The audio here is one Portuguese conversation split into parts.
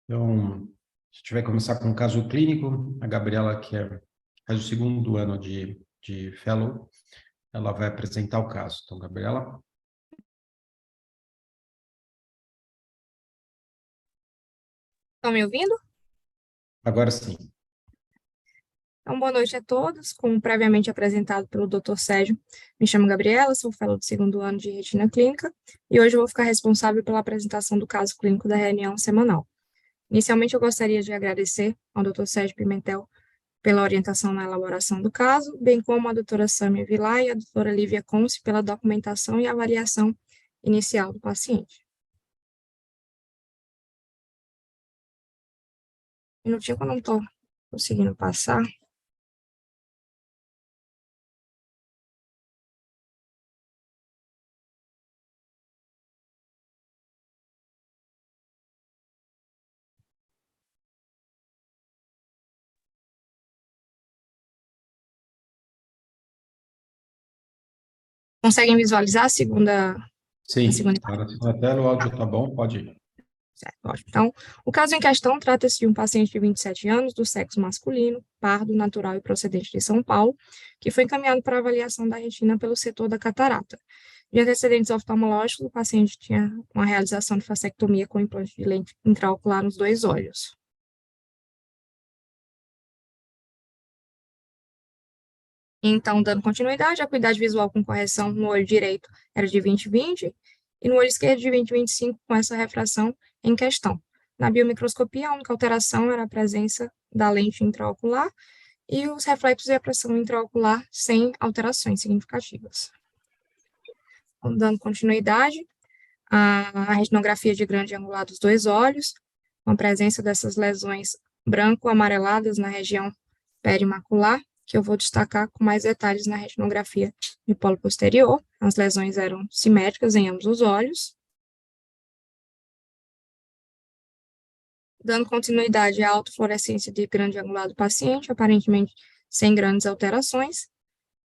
Então, a gente vai começar com um caso clínico. A Gabriela, que faz o segundo ano de Fellow, ela vai apresentar o caso. Então, Gabriela. Estão me ouvindo? Agora sim. Então, boa noite a todos. Como previamente apresentado pelo Dr. Sérgio, me chamo Gabriela, sou fellow do segundo ano de Retina Clínica e hoje eu vou ficar responsável pela apresentação do caso clínico da reunião semanal. Inicialmente, eu gostaria de agradecer ao Dr. Sérgio Pimentel pela orientação na elaboração do caso, bem como a doutora Sâmia Villar e a doutora Lívia Conce pela documentação e avaliação inicial do paciente. Um minutinho que eu não estou conseguindo passar. Conseguem visualizar a segunda Sim, imagem? agora na tela o áudio está bom, pode ir. Certo, ótimo. Então, o caso em questão trata-se de um paciente de 27 anos, do sexo masculino, pardo, natural e procedente de São Paulo, que foi encaminhado para avaliação da retina pelo setor da catarata. De antecedentes oftalmológicos, o paciente tinha uma realização de fasectomia com implante de lente intraocular nos dois olhos. Então, dando continuidade, a acuidade visual com correção no olho direito era de 20/20 e no olho esquerdo de 20/25 com essa refração em questão. Na biomicroscopia, a única alteração era a presença da lente intraocular e os reflexos e a pressão intraocular sem alterações significativas. Então, dando continuidade, a retinografia de grande angular dos dois olhos, com a presença dessas lesões branco-amareladas na região perimacular, que eu vou destacar com mais detalhes na retinografia de polo posterior. As lesões eram simétricas em ambos os olhos. Dando continuidade à autofluorescência de grande angular do paciente, aparentemente sem grandes alterações.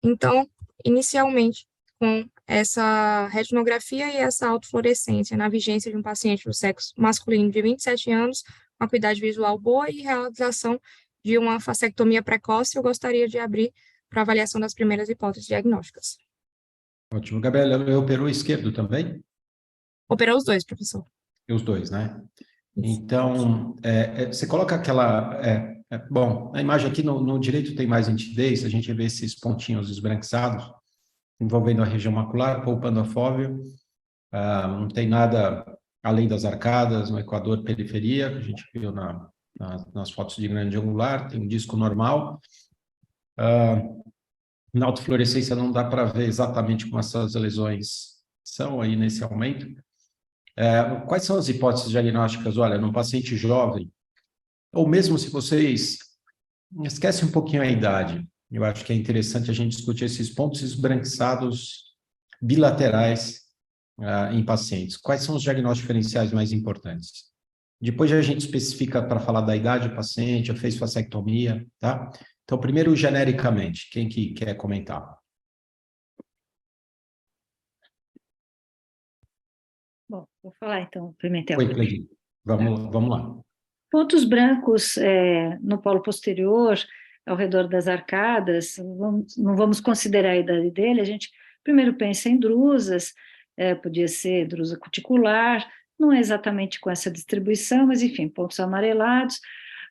Então, inicialmente, com essa retinografia e essa autofluorescência na vigência de um paciente do sexo masculino de 27 anos, com acuidade visual boa e realização de uma fasectomia precoce, eu gostaria de abrir para avaliação das primeiras hipóteses diagnósticas. Ótimo. Gabriela, operou esquerdo também? Operou os dois, professor. E os dois, né? Isso. Então, você coloca aquela... bom, a imagem aqui no direito tem mais nitidez, a gente vê esses pontinhos esbranquiçados, envolvendo a região macular, poupando a fóvea. Não tem nada além das arcadas, no equador, periferia, que a gente viu nas fotos de grande angular, tem um disco normal. Na autofluorescência não dá para ver exatamente como essas lesões são aí nesse aumento. Quais são as hipóteses diagnósticas? Olha, num paciente jovem, ou mesmo se vocês esquecem um pouquinho a idade, eu acho que é interessante a gente discutir esses pontos esbranquiçados bilaterais em pacientes. Quais são os diagnósticos diferenciais mais importantes? Depois a gente especifica para falar da idade do paciente, já fez fasectomia, tá? Então, primeiro, genericamente, quem que quer comentar? Bom, vou falar então, Pimentel. Oi, Cleide. Vamos lá. Pontos brancos no polo posterior, ao redor das arcadas, não vamos considerar a idade dele, a gente primeiro pensa em drusas, podia ser drusa cuticular, não é exatamente com essa distribuição, mas enfim, pontos amarelados.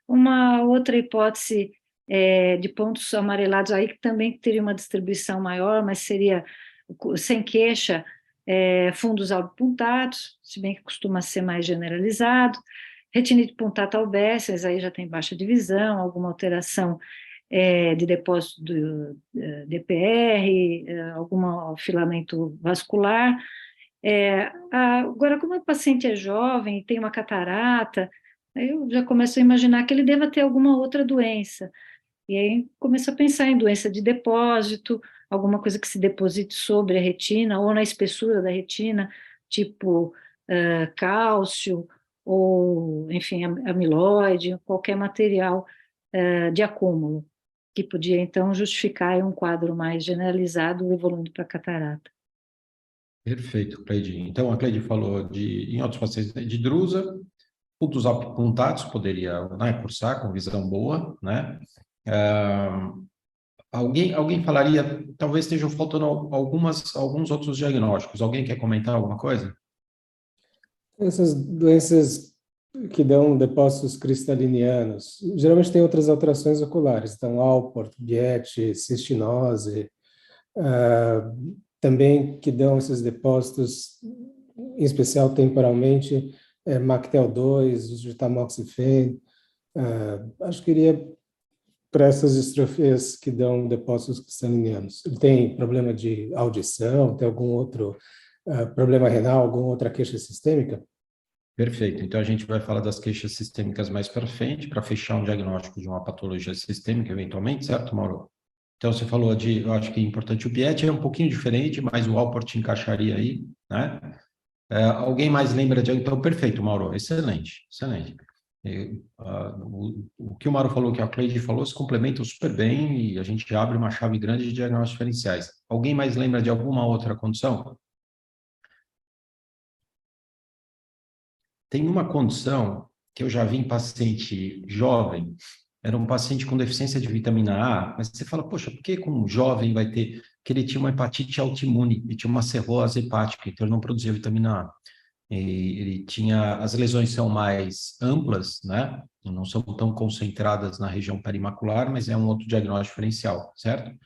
Uma outra hipótese de pontos amarelados aí que também teria uma distribuição maior, mas seria sem queixa, fundos albopuntados, se bem que costuma ser mais generalizado. Retinite punctata albescens, aí já tem baixa divisão, alguma alteração de depósito do DPR, algum filamento vascular. Agora, como o paciente é jovem e tem uma catarata, aí eu já começo a imaginar que ele deva ter alguma outra doença. E aí começo a pensar em doença de depósito, alguma coisa que se deposite sobre a retina ou na espessura da retina, tipo cálcio, ou, enfim, amiloide, qualquer material de acúmulo, que podia, então, justificar um quadro mais generalizado evoluindo para catarata. Perfeito, Cleide. Então, a Cleide falou em outros pacientes, de drusa, Pontos apontados, poderia, né, cursar com visão boa, né? Alguém falaria, talvez estejam faltando alguns outros diagnósticos. Alguém quer comentar alguma coisa? Essas doenças que dão depósitos cristalinianos, geralmente tem outras alterações oculares, então Alport, Biet, cistinose, também que dão esses depósitos, em especial temporalmente, MACTEL-2, uso de tamoxifen. Acho que iria para essas distrofias que dão depósitos cristalinianos. Ele tem problema de audição, tem algum outro problema renal, alguma outra queixa sistêmica? Perfeito. Então, a gente vai falar das queixas sistêmicas mais para frente, para fechar um diagnóstico de uma patologia sistêmica, eventualmente, certo, Mauro? Então, você falou eu acho que é importante, o Biet é um pouquinho diferente, mas o Alport encaixaria aí, né? Alguém mais lembra de... Então, perfeito, Mauro, excelente, excelente. O que o Mauro falou, que a Cleide falou, se complementam super bem e a gente abre uma chave grande de diagnósticos diferenciais. Alguém mais lembra de alguma outra condição? Tem uma condição que eu já vi em paciente jovem, era um paciente com deficiência de vitamina A, mas você fala, poxa, por que com um jovem vai ter... Que ele tinha uma hepatite autoimune, e tinha uma cirrose hepática, então ele não produzia vitamina A. Ele tinha... As lesões são mais amplas, né? Não são tão concentradas na região perimacular, mas é um outro diagnóstico diferencial, certo?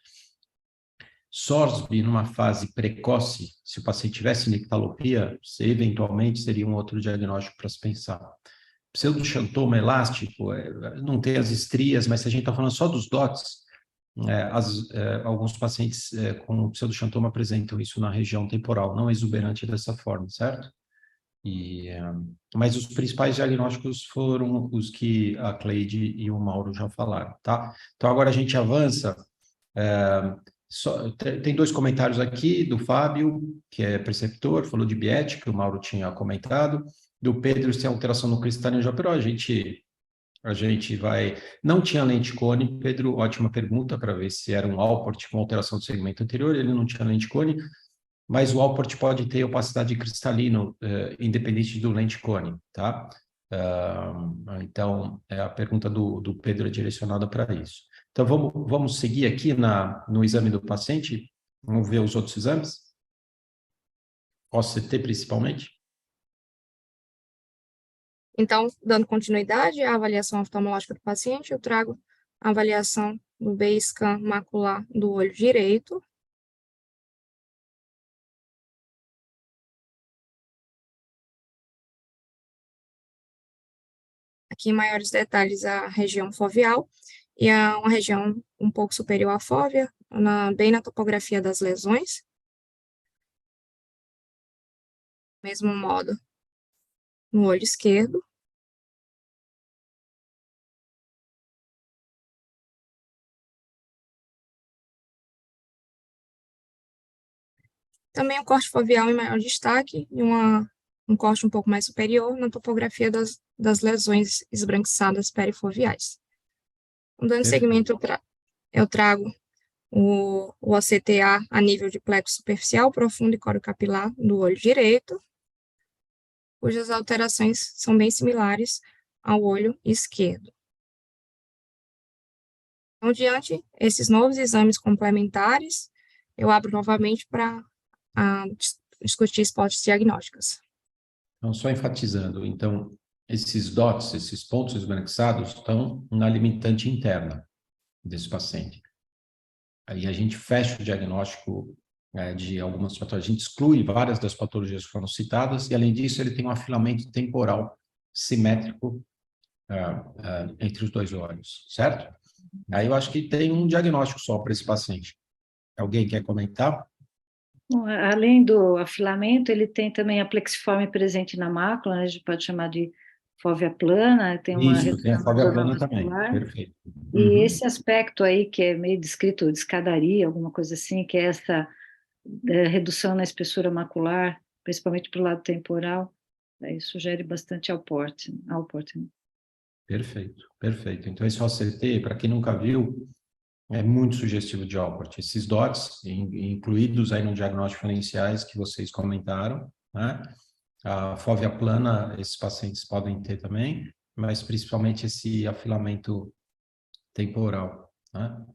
SORSB, numa fase precoce, se o paciente tivesse nictalopia, eventualmente seria um outro diagnóstico para se pensar. Pseudoxantoma elástico, não tem as estrias, mas se a gente está falando só dos DOTs, alguns pacientes com pseudoxantoma apresentam isso na região temporal, não exuberante dessa forma, certo? Mas os principais diagnósticos foram os que a Cleide e o Mauro já falaram, tá? Então, agora a gente avança. Tem dois comentários aqui, do Fábio, que é preceptor, falou de Biet, que o Mauro tinha comentado, do Pedro, se tem alteração no cristalino de Operó, a gente vai... Não tinha lente cone, Pedro, ótima pergunta, para ver se era um Alport com alteração do segmento anterior, ele não tinha lente cone, mas o Alport pode ter opacidade de cristalino, independente do lente cone, tá? Então, a pergunta do Pedro é direcionada para isso. Então, vamos seguir aqui no exame do paciente, vamos ver os outros exames, OCT principalmente. Então, dando continuidade à avaliação oftalmológica do paciente, eu trago a avaliação do B-scan macular do olho direito. Aqui em maiores detalhes a região foveal e uma região um pouco superior à fóvea, bem na topografia das lesões. Mesmo modo no olho esquerdo. Também o corte foveal em maior destaque e um corte um pouco mais superior na topografia das lesões esbranquiçadas perifoveais. Dando segmento, eu trago o OCTA a nível de plexo superficial, profundo e coriocapilar do olho direito, cujas alterações são bem similares ao olho esquerdo. Então, diante esses novos exames complementares, eu abro novamente para discutir hipóteses diagnósticas. Então, só enfatizando, então, esses DOTs, esses pontos esbranquiçados, estão na limitante interna desse paciente. Aí a gente fecha o diagnóstico de algumas patologias, a gente exclui várias das patologias que foram citadas, e além disso ele tem um afilamento temporal simétrico entre os dois olhos, certo? Aí eu acho que tem um diagnóstico só para esse paciente. Alguém quer comentar? Bom, além do afilamento, ele tem também a plexiforme presente na mácula, né? A gente pode chamar de fóvea plana, tem uma Isso, tem a fóvea plana também, perfeito. E esse aspecto aí, que é meio descrito de escadaria, alguma coisa assim, que é essa redução na espessura macular, principalmente para o lado temporal, aí sugere bastante Alport. Perfeito, perfeito. Então, esse OCT, para quem nunca viu, é muito sugestivo de Alport. Esses DOTs, incluídos aí no diagnóstico diferenciais que vocês comentaram, né? A fóvea plana, esses pacientes podem ter também, mas principalmente esse afilamento temporal, né?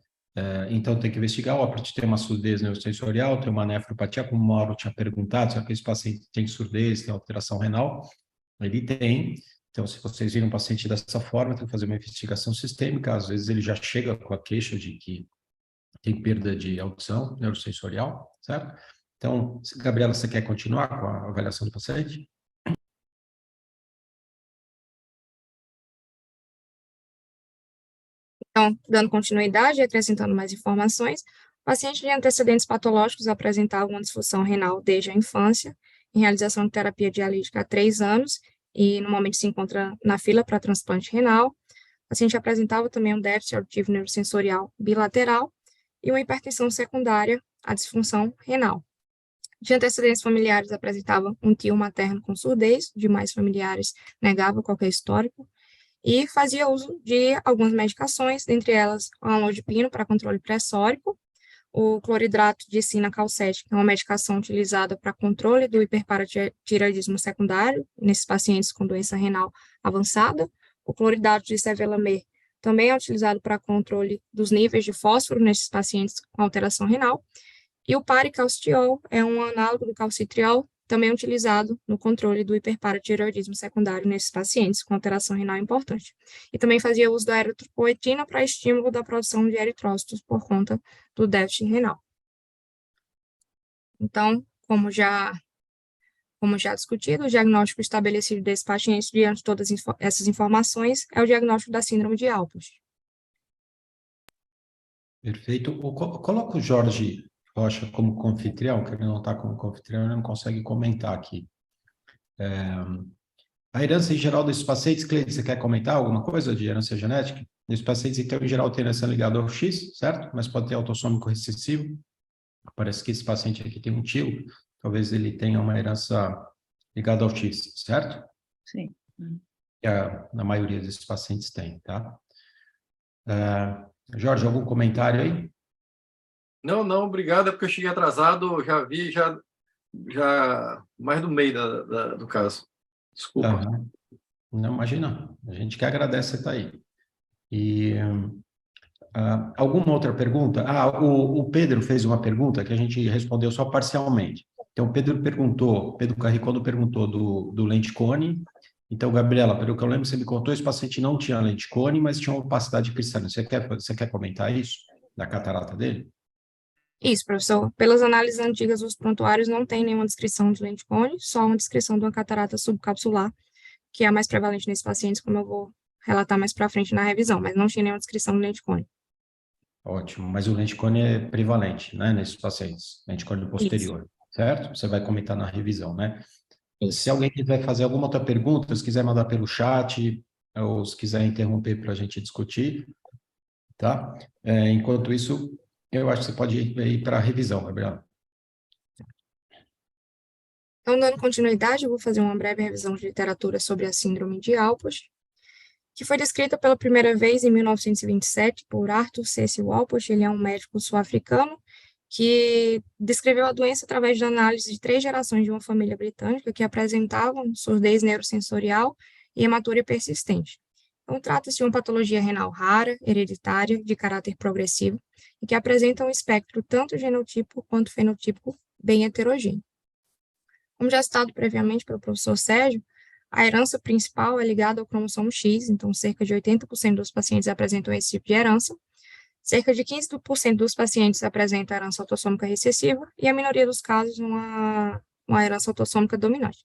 Então, tem que investigar, o apetite tem uma surdez neurosensorial, tem uma nefropatia, como o Mauro tinha perguntado, se esse paciente tem surdez, tem alteração renal, ele tem. Então, se vocês viram um paciente dessa forma, tem que fazer uma investigação sistêmica, às vezes ele já chega com a queixa de que tem perda de audição neurosensorial, certo? Então, Gabriela, você quer continuar com a avaliação do paciente? Então, dando continuidade e acrescentando mais informações, o paciente de antecedentes patológicos apresentava uma disfunção renal desde a infância, em realização de terapia dialítica há 3 anos, e no momento se encontra na fila para transplante renal. O paciente apresentava também um déficit auditivo neurosensorial bilateral e uma hipertensão secundária à disfunção renal. De antecedentes familiares, apresentava um tio materno com surdez, demais familiares negavam qualquer histórico, e fazia uso de algumas medicações, dentre elas a amlodipino para controle pressórico, o cloridrato de sinacalcete, que é uma medicação utilizada para controle do hiperparatireoidismo secundário, nesses pacientes com doença renal avançada, o cloridrato de sevelamer também é utilizado para controle dos níveis de fósforo nesses pacientes com alteração renal, e o paricalcitriol é um análogo do calcitriol, também utilizado no controle do hiperparatireoidismo secundário nesses pacientes com alteração renal importante. E também fazia uso da eritropoetina para estímulo da produção de eritrócitos por conta do déficit renal. Então, como já discutido, o diagnóstico estabelecido desses pacientes diante de todas essas informações é o diagnóstico da síndrome de Alport. Perfeito. Coloca o Jorge Rocha como confitrião, que ele não está como confitrião, ele não consegue comentar aqui. A herança em geral desses pacientes, Cleide, você quer comentar alguma coisa de herança genética? Esses pacientes, então, em geral, tem herança ligada ao X, certo? Mas pode ter autossômico recessivo. Parece que esse paciente aqui tem um tio, talvez ele tenha uma herança ligada ao X, certo? Sim. Que a maioria desses pacientes tem, tá? Jorge, algum comentário aí? Não, obrigado, é porque eu cheguei atrasado, já vi, já mais do meio do caso. Desculpa. Não, imagina, a gente que agradece você estar aí. E alguma outra pergunta? O Pedro fez uma pergunta que a gente respondeu só parcialmente. Então, Pedro Carricondo perguntou do lente-cone. Então, Gabriela, pelo que eu lembro, você me contou, esse paciente não tinha lente-cone, mas tinha uma opacidade cristalina. Você quer comentar isso, da catarata dele? Isso, professor. Pelas análises antigas, os prontuários não têm nenhuma descrição de lente-cone, só uma descrição de uma catarata subcapsular, que é a mais prevalente nesses pacientes, como eu vou relatar mais para frente na revisão, mas não tinha nenhuma descrição de lente-cone. Ótimo, mas o lente-cone é prevalente, né, nesses pacientes, lente-cone posterior, certo? Você vai comentar na revisão, né? Se alguém quiser fazer alguma outra pergunta, se quiser mandar pelo chat, ou se quiser interromper para a gente discutir, tá? Enquanto isso, eu acho que você pode ir para a revisão, Gabriela. Então, dando continuidade, eu vou fazer uma breve revisão de literatura sobre a síndrome de Alport, que foi descrita pela primeira vez em 1927 por Arthur Cecil Alport. Ele é um médico sul-africano que descreveu a doença através da análise de 3 gerações de uma família britânica que apresentavam surdez neurosensorial e hematuria persistente. Então, trata-se de uma patologia renal rara, hereditária, de caráter progressivo, e que apresenta um espectro tanto genotípico quanto fenotípico bem heterogêneo. Como já citado previamente pelo professor Sérgio, a herança principal é ligada ao cromossomo X, então cerca de 80% dos pacientes apresentam esse tipo de herança, cerca de 15% dos pacientes apresentam herança autossômica recessiva e a minoria dos casos uma herança autossômica dominante.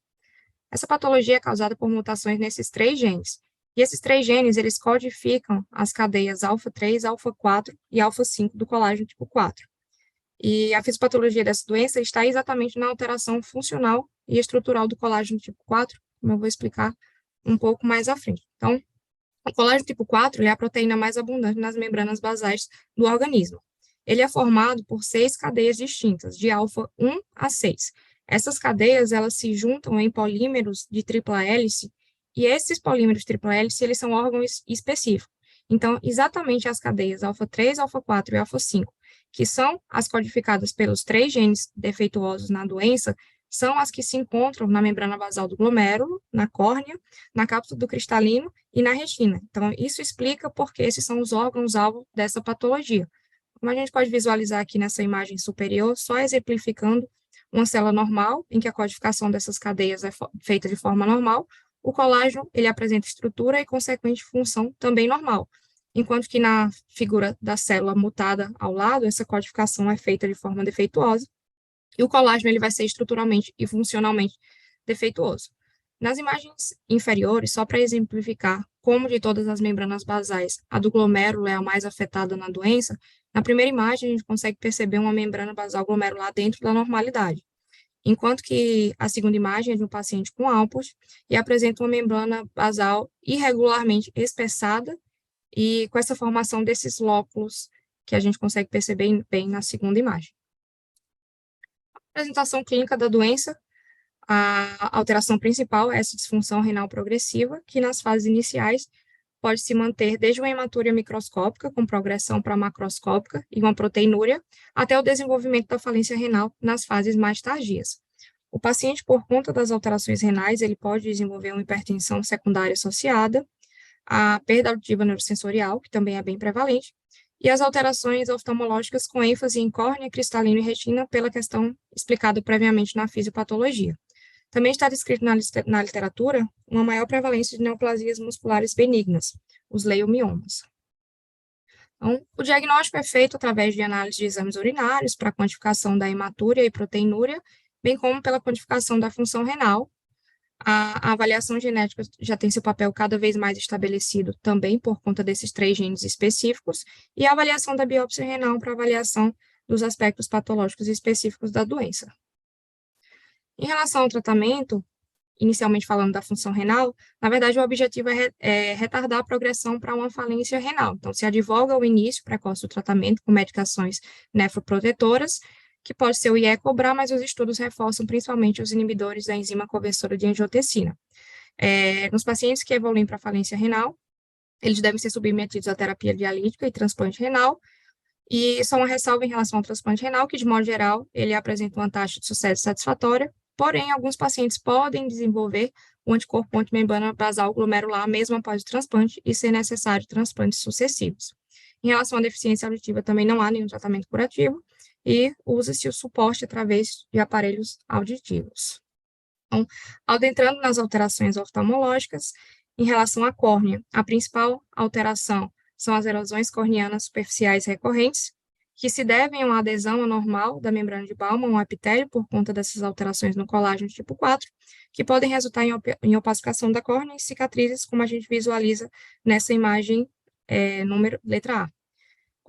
Essa patologia é causada por mutações nesses 3 genes, e esses 3 genes, eles codificam as cadeias alfa-3, alfa-4 e alfa-5 do colágeno tipo 4. E a fisiopatologia dessa doença está exatamente na alteração funcional e estrutural do colágeno tipo 4, como eu vou explicar um pouco mais à frente. Então, o colágeno tipo 4 é a proteína mais abundante nas membranas basais do organismo. Ele é formado por 6 cadeias distintas, de alfa 1 a 6. Essas cadeias, elas se juntam em polímeros de tripla hélice, e esses polímeros de tripla hélice, eles são órgãos específicos. Então, exatamente as cadeias alfa 3, alfa 4 e alfa 5, que são as codificadas pelos 3 genes defeituosos na doença, são as que se encontram na membrana basal do glomérulo, na córnea, na cápsula do cristalino e na retina. Então, isso explica porque esses são os órgãos-alvo dessa patologia. Como a gente pode visualizar aqui nessa imagem superior, só exemplificando uma célula normal, em que a codificação dessas cadeias é feita de forma normal, o colágeno, ele apresenta estrutura e consequente função também normal, enquanto que na figura da célula mutada ao lado, essa codificação é feita de forma defeituosa, e o colágeno ele vai ser estruturalmente e funcionalmente defeituoso. Nas imagens inferiores, só para exemplificar como de todas as membranas basais, a do glomérulo é a mais afetada na doença, na primeira imagem a gente consegue perceber uma membrana basal glomerular dentro da normalidade, enquanto que a segunda imagem é de um paciente com Alport e apresenta uma membrana basal irregularmente espessada e com essa formação desses lóculos que a gente consegue perceber bem na segunda imagem. A apresentação clínica da doença, a alteração principal é essa disfunção renal progressiva, que nas fases iniciais pode se manter desde uma hematúria microscópica, com progressão para macroscópica e uma proteinúria, até o desenvolvimento da falência renal nas fases mais tardias. O paciente, por conta das alterações renais, ele pode desenvolver uma hipertensão secundária associada, a perda auditiva neurosensorial, que também é bem prevalente, e as alterações oftalmológicas com ênfase em córnea, cristalino e retina, pela questão explicada previamente na fisiopatologia. Também está descrito na literatura uma maior prevalência de neoplasias musculares benignas, os leiomiomas. Então, o diagnóstico é feito através de análise de exames urinários para quantificação da hematúria e proteinúria, bem como pela quantificação da função renal. A avaliação genética já tem seu papel cada vez mais estabelecido também por conta desses 3 genes específicos, e a avaliação da biópsia renal para avaliação dos aspectos patológicos específicos da doença. Em relação ao tratamento, inicialmente falando da função renal, na verdade o objetivo é retardar a progressão para uma falência renal. Então, se advoga o início precoce do tratamento com medicações nefroprotetoras, que pode ser o IE-Cobra, mas os estudos reforçam principalmente os inibidores da enzima conversora de angiotensina. Nos pacientes que evoluem para falência renal, eles devem ser submetidos à terapia dialítica e transplante renal, e só uma ressalva em relação ao transplante renal, que de modo geral, ele apresenta uma taxa de sucesso satisfatória, porém, alguns pacientes podem desenvolver o anticorpo antimembrana basal glomerular mesmo após o transplante e ser necessário transplantes sucessivos. Em relação à deficiência auditiva, também não há nenhum tratamento curativo, e usa-se o suporte através de aparelhos auditivos. Então, adentrando nas alterações oftalmológicas, em relação à córnea, a principal alteração são as erosões corneanas superficiais recorrentes, que se devem a uma adesão anormal da membrana de Bowman ao epitélio por conta dessas alterações no colágeno tipo 4, que podem resultar em opacificação da córnea e cicatrizes, como a gente visualiza nessa imagem letra A.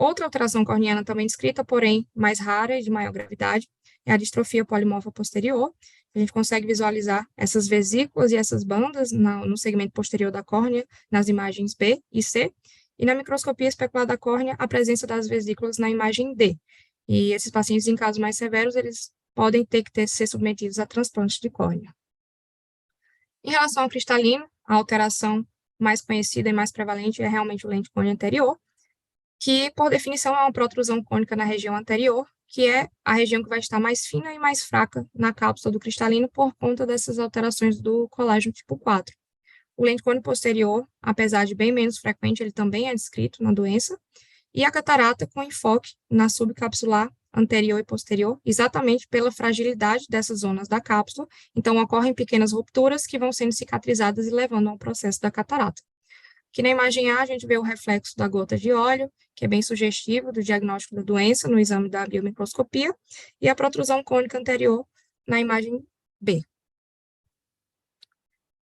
Outra alteração corneana também descrita, porém mais rara e de maior gravidade, é a distrofia polimorfa posterior. A gente consegue visualizar essas vesículas e essas bandas no segmento posterior da córnea, nas imagens B e C, e na microscopia especular da córnea, a presença das vesículas na imagem D. E esses pacientes, em casos mais severos, eles podem ter que ser submetidos a transplante de córnea. Em relação ao cristalino, a alteração mais conhecida e mais prevalente é realmente o lente cônea anterior, que, por definição, é uma protrusão cônica na região anterior, que é a região que vai estar mais fina e mais fraca na cápsula do cristalino por conta dessas alterações do colágeno tipo 4. O lente côneo posterior, apesar de bem menos frequente, ele também é descrito na doença, e a catarata com enfoque na subcapsular anterior e posterior, exatamente pela fragilidade dessas zonas da cápsula, então ocorrem pequenas rupturas que vão sendo cicatrizadas e levando ao processo da catarata. Aqui na imagem A, a gente vê o reflexo da gota de óleo, que é bem sugestivo do diagnóstico da doença no exame da biomicroscopia, e a protrusão cônica anterior na imagem B.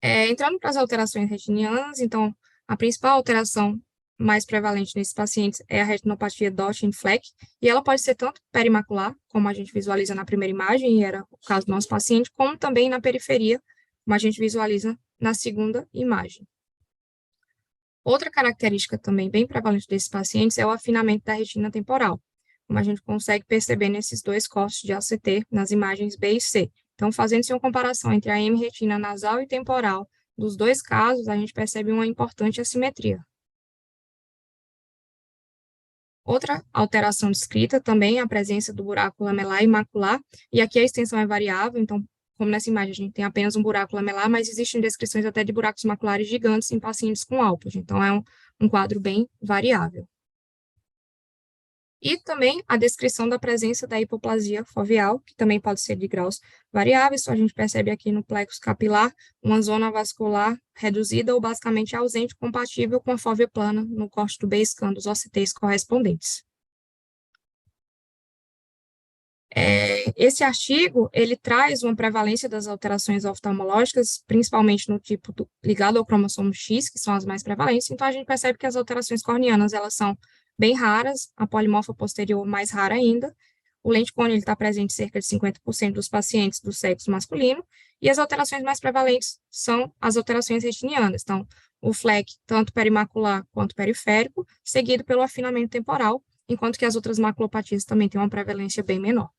Entrando para as alterações retinianas, então, a principal alteração mais prevalente nesses pacientes é a retinopatia Dottin-Fleck, e ela pode ser tanto perimacular, como a gente visualiza na primeira imagem, e era o caso do nosso paciente, como também na periferia, como a gente visualiza na segunda imagem. Outra característica também bem prevalente desses pacientes é o afinamento da retina temporal, como a gente consegue perceber nesses 2 cortes de ACT nas imagens B e C. Então, fazendo-se uma comparação entre a hemiretina nasal e temporal dos 2 casos, a gente percebe uma importante assimetria. Outra alteração descrita também é a presença do buraco lamelar e macular, e aqui a extensão é variável, então, como nessa imagem a gente tem apenas um buraco lamelar, mas existem descrições até de buracos maculares gigantes em pacientes com Alport, então é um quadro bem variável. E também a descrição da presença da hipoplasia foveal, que também pode ser de graus variáveis, a gente percebe aqui no plexo capilar uma zona vascular reduzida ou basicamente ausente, compatível com a fóvea plana no corte do B-scan dos OCTs correspondentes. Esse artigo, ele traz uma prevalência das alterações oftalmológicas, principalmente no tipo ligado ao cromossomo X, que são as mais prevalentes, então a gente percebe que as alterações corneanas, elas são bem raras, a polimorfa posterior mais rara ainda, o lente cone está presente em cerca de 50% dos pacientes do sexo masculino, e as alterações mais prevalentes são as alterações retinianas, então o FLEC, tanto perimacular quanto periférico, seguido pelo afinamento temporal, enquanto que as outras maculopatias também têm uma prevalência bem menor.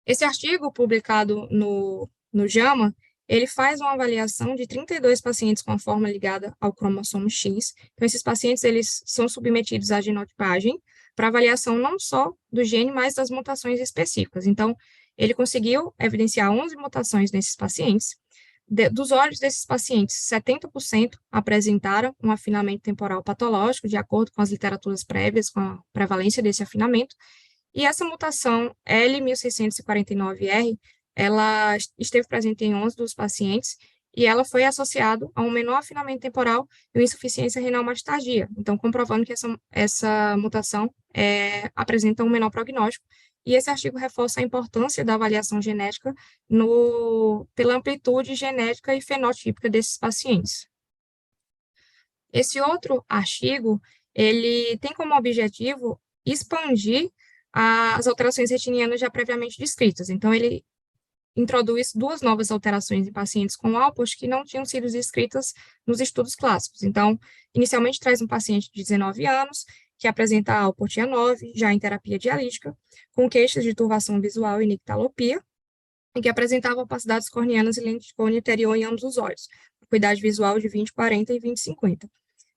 Esse artigo, publicado no JAMA, ele faz uma avaliação de 32 pacientes com a forma ligada ao cromossomo X. Então, esses pacientes, eles são submetidos à genotipagem para avaliação não só do gene, mas das mutações específicas. Então, ele conseguiu evidenciar 11 mutações nesses pacientes. Dos olhos desses pacientes, 70% apresentaram um afinamento temporal patológico, de acordo com as literaturas prévias, com a prevalência desse afinamento. E essa mutação L1649R, ela esteve presente em 11 dos pacientes e ela foi associada a um menor afinamento temporal e uma insuficiência renal mais tardia. Então, comprovando que essa mutação apresenta um menor prognóstico. E esse artigo reforça a importância da avaliação genética pela amplitude genética e fenotípica desses pacientes. Esse outro artigo, ele tem como objetivo expandir as alterações retinianas já previamente descritas. Então, ele introduz 2 novas alterações em pacientes com Alport que não tinham sido descritas nos estudos clássicos. Então, inicialmente traz um paciente de 19 anos, que apresenta Alport A9, já em terapia dialítica, com queixas de turvação visual e nictalopia, e que apresentava opacidades corneanas e lente de cone anterior em ambos os olhos, acuidade visual de 20/40 e 20/50.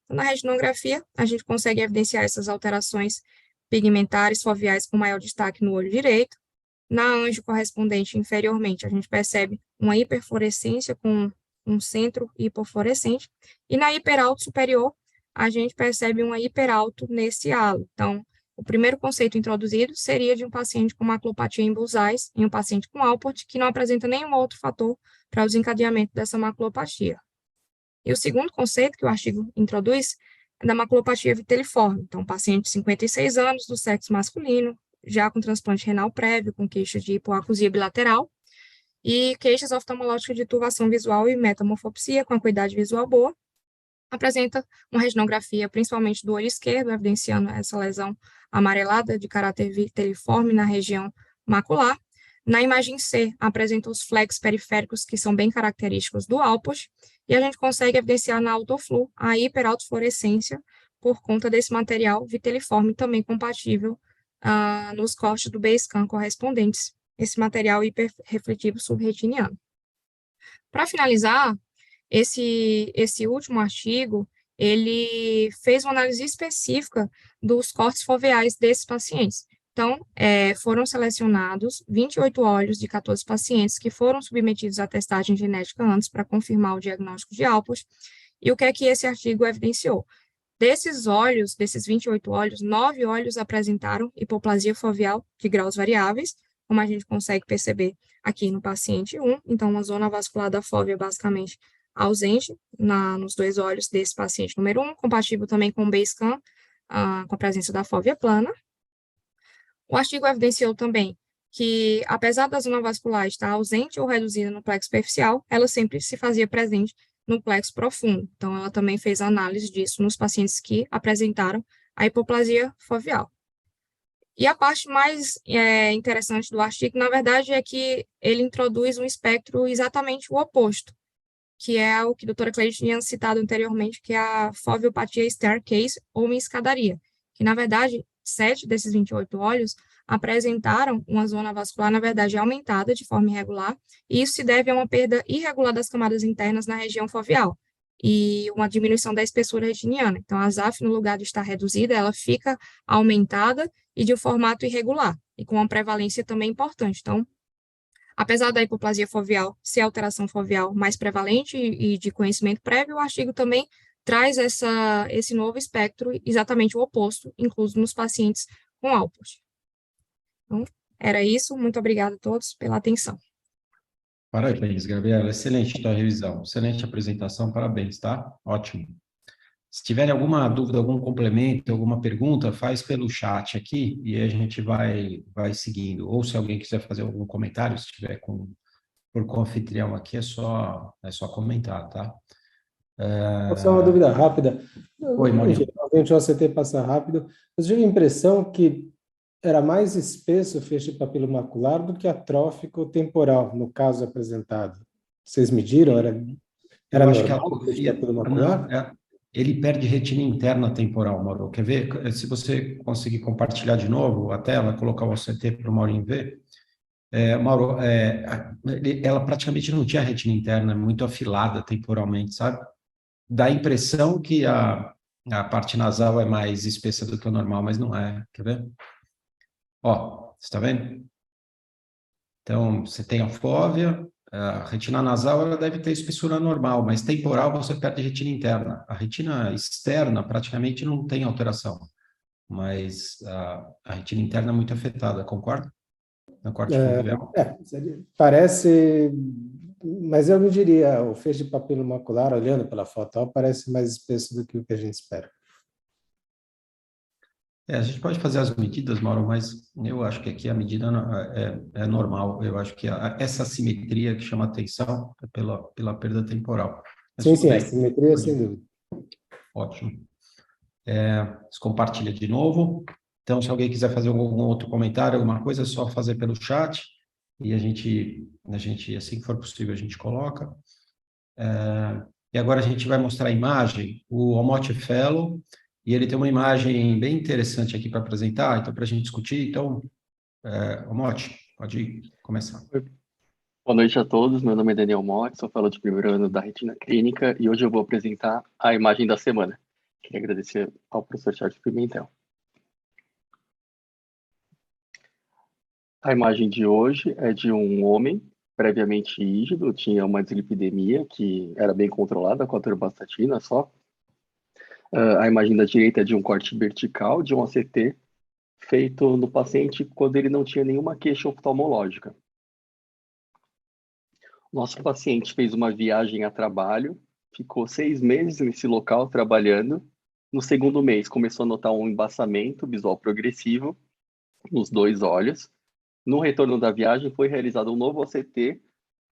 Então, na retinografia, a gente consegue evidenciar essas alterações pigmentares foveais com maior destaque no olho direito. Na anjo correspondente inferiormente, a gente percebe uma hiperfluorescência com um centro hipofluorescente, e na hiperalto superior, a gente percebe uma hiperalto nesse halo. Então, o primeiro conceito introduzido seria de um paciente com maculopatia em bullseyes, em um paciente com Alport, que não apresenta nenhum outro fator para o desencadeamento dessa maculopatia. E o segundo conceito que o artigo introduz é da maculopatia viteliforme. Então, paciente de 56 anos, do sexo masculino, já com transplante renal prévio, com queixa de hipoacusia bilateral, e queixas oftalmológicas de turvação visual e metamorfopsia, com acuidade visual boa, apresenta uma retinografia, principalmente do olho esquerdo, evidenciando essa lesão amarelada de caráter viteliforme na região macular. Na imagem C, apresenta os flecos periféricos, que são bem característicos do Alport, e a gente consegue evidenciar na autoflu a hiperautofluorescência por conta desse material viteliforme, também compatível nos cortes do B-scan correspondentes, esse material hiperrefletivo subretiniano. Para finalizar, esse último artigo, ele fez uma análise específica dos cortes foveais desses pacientes. Então, foram selecionados 28 olhos de 14 pacientes que foram submetidos à testagem genética antes para confirmar o diagnóstico de Alport. E o que é que esse artigo evidenciou? Desses olhos, desses 28 olhos, 9 olhos apresentaram hipoplasia foveal de graus variáveis, como a gente consegue perceber aqui no paciente 1. Então, uma zona vascular da fóvea basicamente ausente nos 2 olhos desse paciente número 1, compatível também com o B-scan, com a presença da fóvea plana. O artigo evidenciou também que, apesar da zona vascular estar ausente ou reduzida no plexo superficial, ela sempre se fazia presente no plexo profundo. Então, ela também fez análise disso nos pacientes que apresentaram a hipoplasia foveal. E a parte mais interessante do artigo, na verdade, é que ele introduz um espectro exatamente o oposto, que é o que a doutora Cleide tinha citado anteriormente, que é a foveopatia staircase, ou uma escadaria, que, na verdade, 7 desses 28 olhos apresentaram uma zona vascular, na verdade, aumentada de forma irregular, e isso se deve a uma perda irregular das camadas internas na região foveal. e uma diminuição da espessura retiniana. Então, a ZAF, no lugar de estar reduzida, ela fica aumentada e de um formato irregular, e com uma prevalência também importante. Então, apesar da hipoplasia foveal ser a alteração foveal mais prevalente e de conhecimento prévio, o artigo também traz esse novo espectro, exatamente o oposto, incluso nos pacientes com Alport. Então, era isso. Muito obrigada a todos pela atenção. Parabéns, Gabriela. Excelente tua revisão. Excelente apresentação. Parabéns, tá? Ótimo. Se tiverem alguma dúvida, algum complemento, alguma pergunta, faz pelo chat aqui e a gente vai seguindo. Ou se alguém quiser fazer algum comentário, se tiver por anfitrião aqui, é só comentar, tá? Só uma dúvida rápida. Oi, Maurício. Geralmente o OCT passa rápido. Eu tive a impressão que era mais espesso o feixe papilomacular do que atrófico temporal, no caso apresentado. Vocês mediram? Era Eu acho que a normal o feixe atrofia, papilomacular? ele perde retina interna temporal, Mauro. Quer ver? Se você conseguir compartilhar de novo a tela, colocar o OCT para o Maurinho ver. Mauro, ela praticamente não tinha retina interna, muito afilada temporalmente, sabe? Dá a impressão que a parte nasal é mais espessa do que o normal, mas não é. Quer ver? Ó, você está vendo? Então, você tem a fóvea, a retina nasal ela deve ter espessura normal, mas temporal você perde retina interna. A retina externa praticamente não tem alteração, mas a retina interna é muito afetada, concorda? Na corte foveal? Parece, mas eu não diria, o feixe papilomacular, olhando pela foto, parece mais espesso do que o que a gente espera. A gente pode fazer as medidas, Mauro, mas eu acho que aqui a medida é normal. Eu acho que essa assimetria que chama atenção é pela perda temporal. Mas Sim, bem. a simetria, sem dúvida. Ótimo. Você compartilha de novo. Então, se alguém quiser fazer algum outro comentário, alguma coisa, é só fazer pelo chat. E a gente, assim que for possível, a gente coloca. E agora a gente vai mostrar a imagem, o Omote Fellow, e ele tem uma imagem bem interessante aqui para apresentar, então, para a gente discutir. Então, Omote, pode começar. Boa noite a todos, meu nome é Daniel Motti, sou fellow de primeiro ano da Retina Clínica e hoje eu vou apresentar a imagem da semana. Queria agradecer ao professor Charles Pimentel. A imagem de hoje é de um homem previamente rígido, tinha uma dislipidemia que era bem controlada com a atorvastatina só. A imagem da direita é de um corte vertical de um OCT feito no paciente quando ele não tinha nenhuma queixa oftalmológica. Nosso paciente fez uma viagem a trabalho, ficou 6 meses nesse local trabalhando. No segundo mês, começou a notar um embaçamento visual progressivo nos 2 olhos. No retorno da viagem, foi realizado um novo OCT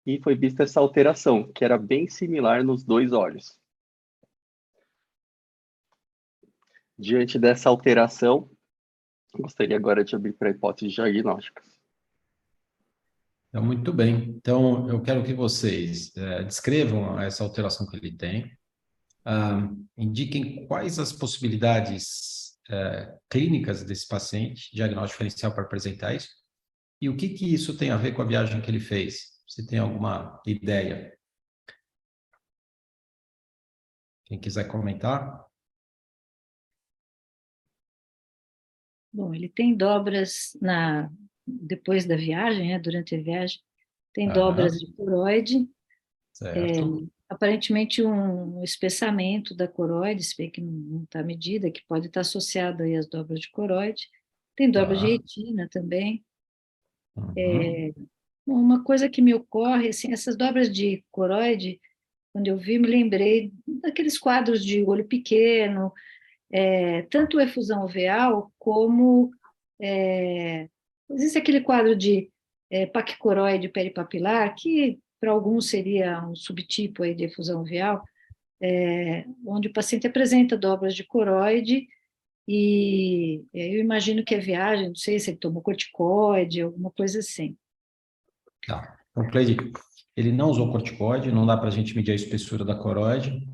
e foi vista essa alteração, que era bem similar nos 2 olhos. Diante dessa alteração, gostaria agora de abrir para hipóteses diagnósticas. Muito bem. Então, eu quero que vocês descrevam essa alteração que ele tem, indiquem quais as possibilidades clínicas desse paciente, diagnóstico diferencial para apresentar isso, e o que isso tem a ver com a viagem que ele fez? Se tem alguma ideia? Quem quiser comentar? Bom, ele tem dobras depois da viagem, né, durante a viagem, tem dobras de coroide, aparentemente um espessamento da coroide, se bem que não está medida, que pode estar associado aí às dobras de coroide, tem dobras de retina também. Uma coisa que me ocorre, assim, essas dobras de coroide, quando eu vi, me lembrei daqueles quadros de olho pequeno, tanto efusão alveal como existe aquele quadro de paquicoroide peripapilar, que para alguns seria um subtipo aí de efusão alveal, onde o paciente apresenta dobras de coroide e eu imagino que é viagem, não sei se ele tomou corticoide, alguma coisa assim. Tá. Então, Cleide, ele não usou corticoide, não dá para a gente medir a espessura da coroide.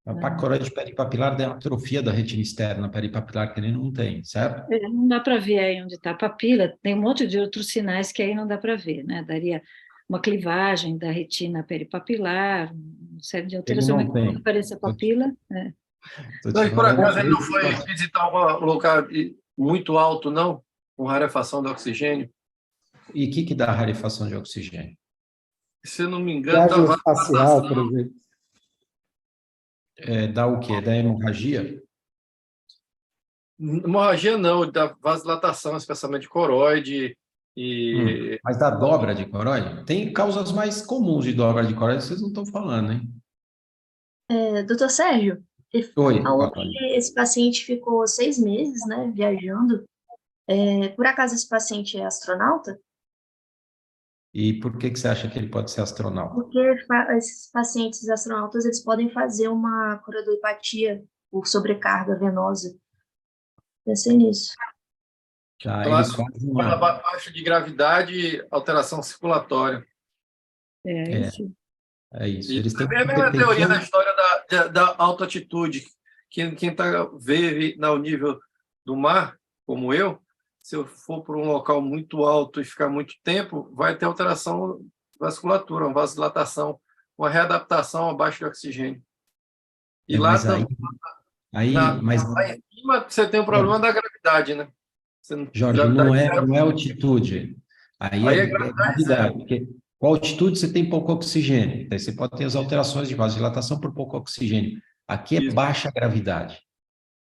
A paquicoroide peripapilar é a atrofia da retina externa peripapilar que ele não tem, certo? Não dá para ver aí onde está a papila, tem um monte de outros sinais que aí não dá para ver, né? Daria uma clivagem da retina peripapilar, uma série de Ele alterações, não tem. aparece a papila. Estou Não, te e por falando acaso ele não desse foi paciente. visitar um lugar muito alto, não? Com rarefação de oxigênio? E o que dá rarefação de oxigênio? Se eu não me engano, Viagem dá espacial, por vasodilatação. exemplo. Dá o quê? Dá hemorragia? Hemorragia não, dá vasodilatação, especialmente coroide e... Mas dá dobra de coroide? Tem causas mais comuns de dobra de coroide, vocês não estão falando, hein? Doutor Sérgio, ele Oi, falou fala. que esse paciente ficou 6 meses, né, viajando. Por acaso esse paciente é astronauta? E por que você acha que ele pode ser astronauta? Porque esses pacientes astronautas, eles podem fazer uma coroidopatia por sobrecarga venosa. Pensei nisso. Tá, Claro, eles fazem quando uma... baixa de gravidade, alteração circulatória. É, Isso. é isso. E Eles têm também a mesma teoria da hipertensão. história da altitude. Quem vive ao nível do mar, como eu, se eu for para um local muito alto e ficar muito tempo, vai ter alteração vasculatura, uma vasodilatação, uma readaptação abaixo de oxigênio. E lá, Mas mas lá em cima você tem o problema da gravidade, né? Você não, Jorge, não é altitude. Aí aí é é gravidade zero. gravidade, porque com altitude você tem pouco oxigênio. Daí você pode ter as alterações de vasodilatação por pouco oxigênio. Aqui é Isso. baixa gravidade.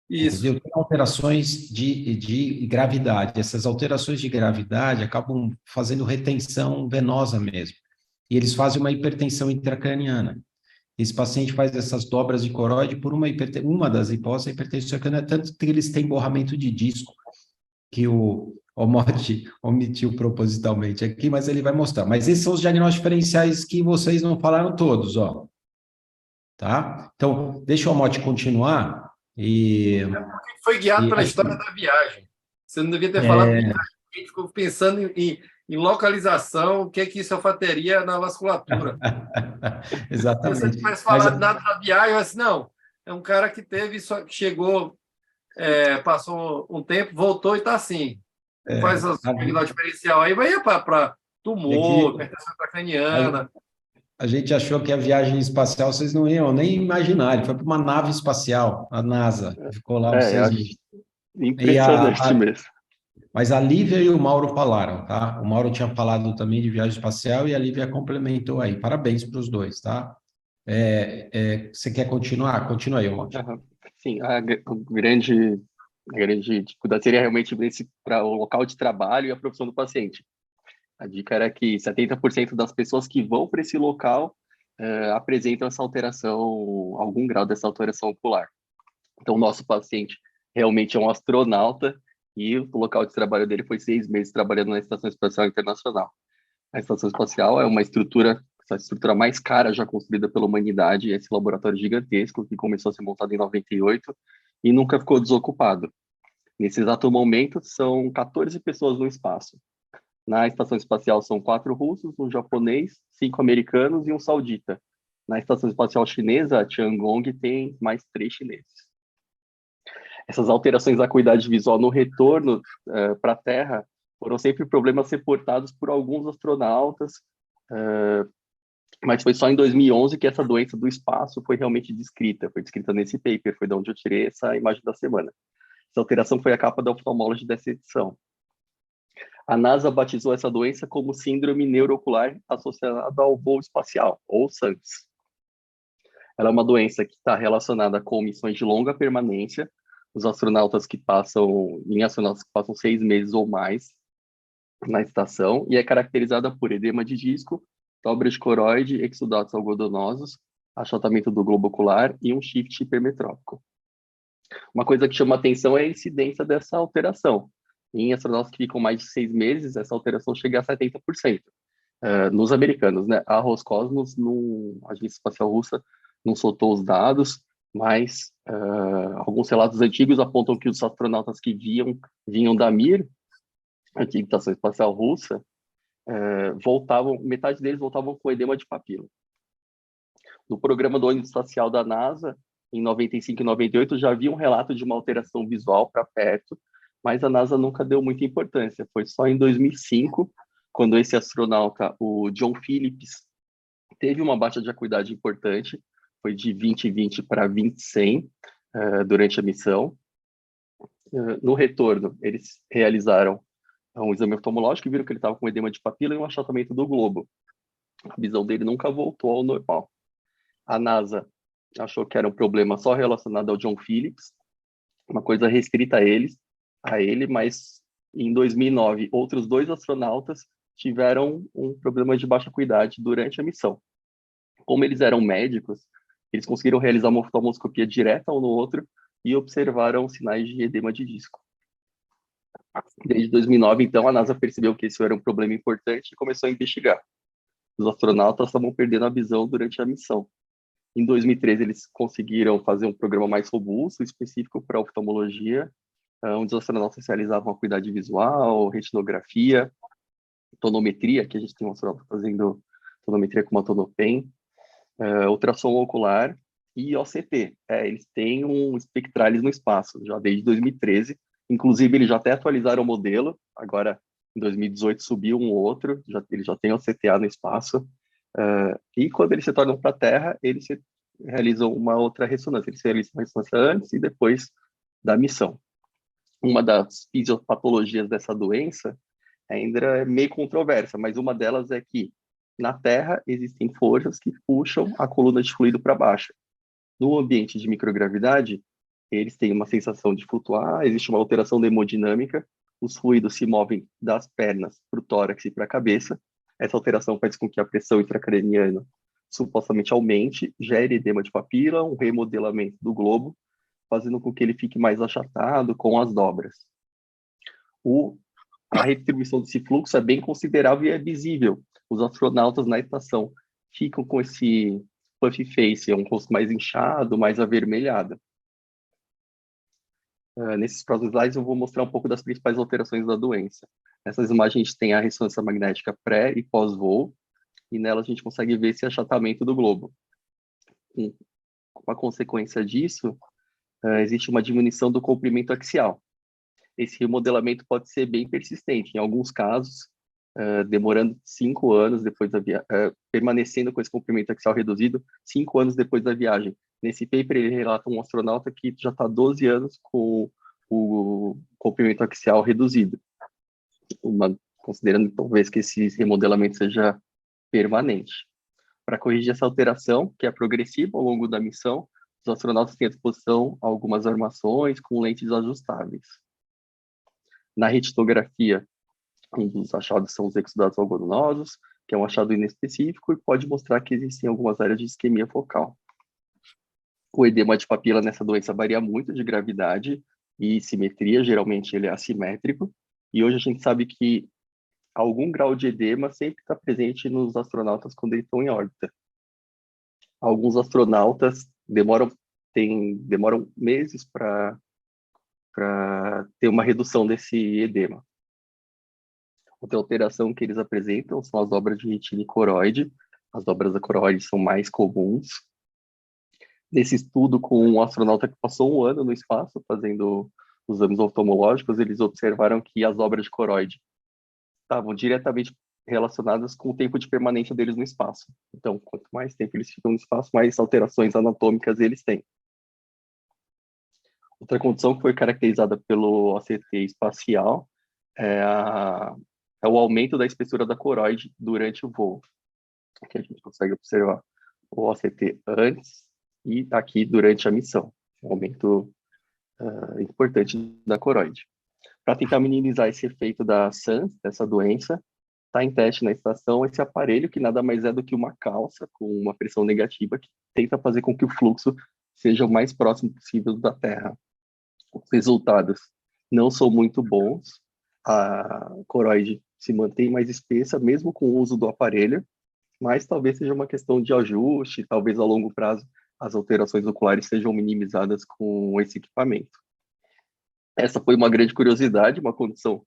Isso. Entendeu? Tem alterações de gravidade. Essas alterações de gravidade acabam fazendo retenção venosa mesmo. E eles fazem uma hipertensão intracraniana. Esse paciente faz essas dobras de coroide por uma das hipóteses da hipertensão intracraniana, tanto que eles têm borramento de disco, que o Omote omitiu propositalmente aqui, mas ele vai mostrar. Mas esses são os diagnósticos diferenciais que vocês não falaram todos, ó. Tá? Então, deixa o Omote continuar e... Foi guiado pela assim, história da viagem. Você não devia ter falado viagem. A gente ficou pensando em localização, o que isso afetaria na vasculatura. Se Exatamente. você tivesse falado nada da viagem, eu disse, não, é um cara que chegou, passou um tempo, voltou e está assim. Faz o diagnóstico diferencial aí, vai para tumor, hipertensão intracraniana. A gente achou que a viagem espacial vocês não iam nem imaginar. Ele foi para uma nave espacial, a NASA, ficou lá uns 6 meses. Impressionante mesmo. Mas a Lívia e o Mauro falaram, tá? O Mauro tinha falado também de viagem espacial e a Lívia complementou aí. Parabéns para os dois, tá? Você quer continuar? Continua aí, Mauro. Sim, a grande dificuldade seria realmente para o local de trabalho e a profissão do paciente. A dica era que 70% das pessoas que vão para esse local apresentam essa alteração, algum grau dessa alteração ocular. Então, o nosso paciente realmente é um astronauta e o local de trabalho dele foi 6 meses trabalhando na Estação Espacial Internacional. A Estação Espacial é uma estrutura, a estrutura mais cara já construída pela humanidade, esse laboratório gigantesco que começou a ser montado em 98 e nunca ficou desocupado. Nesse exato momento, são 14 pessoas no espaço. Na Estação Espacial são 4 russos, um japonês, 5 americanos e um saudita. Na Estação Espacial Chinesa, a Tiangong, tem mais 3 chineses. Essas alterações da acuidade visual no retorno para a Terra foram sempre problemas reportados por alguns astronautas, mas foi só em 2011 que essa doença do espaço foi realmente descrita. Foi descrita nesse paper, foi de onde eu tirei essa imagem da semana. Essa alteração foi a capa da Ophthalmology dessa edição. A NASA batizou essa doença como Síndrome Neuroocular Associada ao Voo Espacial, ou SANS. Ela é uma doença que está relacionada com missões de longa permanência, os astronautas que passam 6 meses ou mais na estação, e é caracterizada por edema de disco, dobra de coroide, exudatos algodonosos, achatamento do globo ocular e um shift hipermetrópico. Uma coisa que chama atenção é a incidência dessa alteração. Em astronautas que ficam mais de 6 meses, essa alteração chega a 70%. Nos americanos, né? A Roscosmos, a Agência Espacial Russa, não soltou os dados, mas alguns relatos antigos apontam que os astronautas que vinham da Mir, a antiga Estação Espacial Russa, metade deles voltavam com edema de papila. No programa do ônibus espacial da NASA, em 95 e 98, já havia um relato de uma alteração visual para perto, mas a NASA nunca deu muita importância. Foi só em 2005, quando esse astronauta, o John Phillips, teve uma baixa de acuidade importante, foi de 20/20 para 20/100 durante a missão. No retorno, eles realizaram um exame oftalmológico e viram que ele estava com edema de papila e um achatamento do globo. A visão dele nunca voltou ao normal. A NASA achou que era um problema só relacionado ao John Phillips, uma coisa restrita a ele, mas em 2009, outros 2 astronautas tiveram um problema de baixa acuidade durante a missão. Como eles eram médicos, eles conseguiram realizar uma oftalmoscopia direta um no outro e observaram sinais de edema de disco. Desde 2009, então, a NASA percebeu que isso era um problema importante e começou a investigar. Os astronautas estavam perdendo a visão durante a missão. Em 2013, eles conseguiram fazer um programa mais robusto, específico para oftalmologia, onde os astronautas realizavam acuidade visual, retinografia, tonometria, que a gente tem um astronauta fazendo tonometria com uma tonopen, ultrassom ocular e OCT. Eles têm um espectralis no espaço, já desde 2013. Inclusive, eles já até atualizaram o modelo, agora em 2018 subiu um outro, eles já têm OCTA no espaço. E quando eles se tornam para a Terra, eles realizam uma outra ressonância. Eles realizam uma ressonância antes e depois da missão. Uma das fisiopatologias dessa doença ainda é meio controversa, mas uma delas é que na Terra existem forças que puxam a coluna de fluido para baixo. No ambiente de microgravidade, eles têm uma sensação de flutuar, existe uma alteração da hemodinâmica, os fluidos se movem das pernas para o tórax e para a cabeça. Essa alteração faz com que a pressão intracraniana supostamente aumente, gere edema de papila, um remodelamento do globo, fazendo com que ele fique mais achatado com as dobras. A redistribuição desse fluxo é bem considerável e é visível. Os astronautas na estação ficam com esse puffy face, um rosto mais inchado, mais avermelhado. Nesses próximos slides eu vou mostrar um pouco das principais alterações da doença. Nessas imagens a gente tem a ressonância magnética pré e pós-voo, e nela a gente consegue ver esse achatamento do globo. Uma consequência disso, existe uma diminuição do comprimento axial. Esse remodelamento pode ser bem persistente, em alguns casos, demorando 5 anos depois da viagem, permanecendo com esse comprimento axial reduzido 5 anos depois da viagem. Nesse paper, ele relata um astronauta que já está 12 anos com o comprimento axial reduzido, considerando talvez que esse remodelamento seja permanente. Para corrigir essa alteração, que é progressiva ao longo da missão, os astronautas têm à disposição algumas armações com lentes ajustáveis. Na retinografia, um dos achados são os exudados algodonosos, que é um achado inespecífico e pode mostrar que existem algumas áreas de isquemia focal. O edema de papila nessa doença varia muito de gravidade e simetria, geralmente ele é assimétrico, e hoje a gente sabe que algum grau de edema sempre está presente nos astronautas quando eles estão em órbita. Alguns astronautas demoram meses para ter uma redução desse edema. Outra alteração que eles apresentam são as dobras de retina e coroide. As dobras da coroide são mais comuns. Nesse estudo com um astronauta que passou 1 ano no espaço fazendo os exames oftalmológicos, eles observaram que as dobras de coroide estavam diretamente relacionadas com o tempo de permanência deles no espaço. Então, quanto mais tempo eles ficam no espaço, mais alterações anatômicas eles têm. Outra condição que foi caracterizada pelo OCT espacial é o aumento da espessura da coroide durante o voo. Aqui a gente consegue observar o OCT antes e aqui durante a missão. Um aumento importante da coroide. Para tentar minimizar esse efeito da SANS, dessa doença, está em teste na estação esse aparelho que nada mais é do que uma calça com uma pressão negativa que tenta fazer com que o fluxo seja o mais próximo possível da Terra. Os resultados não são muito bons. A coroide se mantém mais espessa, mesmo com o uso do aparelho, mas talvez seja uma questão de ajuste, talvez a longo prazo as alterações oculares sejam minimizadas com esse equipamento. Essa foi uma grande curiosidade, uma condição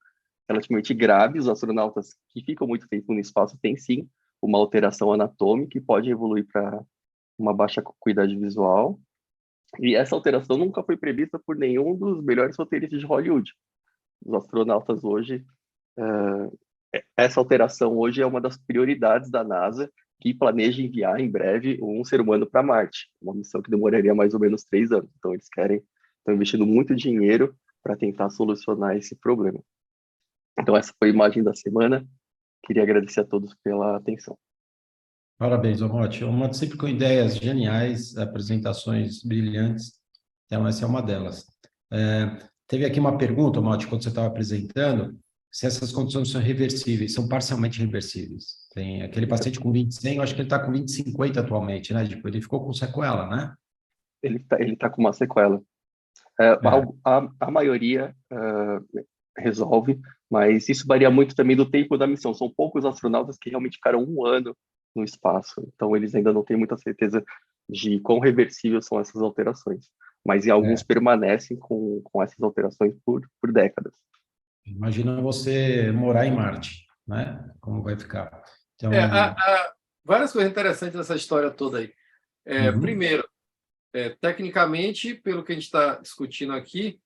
relativamente grave. Os astronautas que ficam muito tempo no espaço têm sim uma alteração anatômica e pode evoluir para uma baixa acuidade visual. E essa alteração nunca foi prevista por nenhum dos melhores roteiristas de Hollywood. Os astronautas hoje essa alteração hoje é uma das prioridades da NASA, que planeja enviar em breve um ser humano para Marte, uma missão que demoraria mais ou menos 3 anos. Então, eles estão investindo muito dinheiro para tentar solucionar esse problema. Então, essa foi a imagem da semana. Queria agradecer a todos pela atenção. Parabéns, Omote. Omote sempre com ideias geniais, apresentações brilhantes. Então, essa é uma delas. Teve aqui uma pergunta, Omote, quando você estava apresentando, se essas condições são reversíveis, são parcialmente reversíveis. Tem aquele paciente com 20/100, eu acho que ele está com 20/50 atualmente, né? Tipo, ele ficou com sequela, né? Ele tá com uma sequela. A maioria resolve, mas isso varia muito também do tempo da missão. São poucos astronautas que realmente ficaram 1 ano no espaço, então eles ainda não têm muita certeza de quão reversíveis são essas alterações. Mas em alguns permanecem com essas alterações por décadas. Imagina você morar em Marte, né? Como vai ficar? Então, Há várias coisas interessantes nessa história toda aí. Primeiro, tecnicamente, pelo que a gente está discutindo aqui,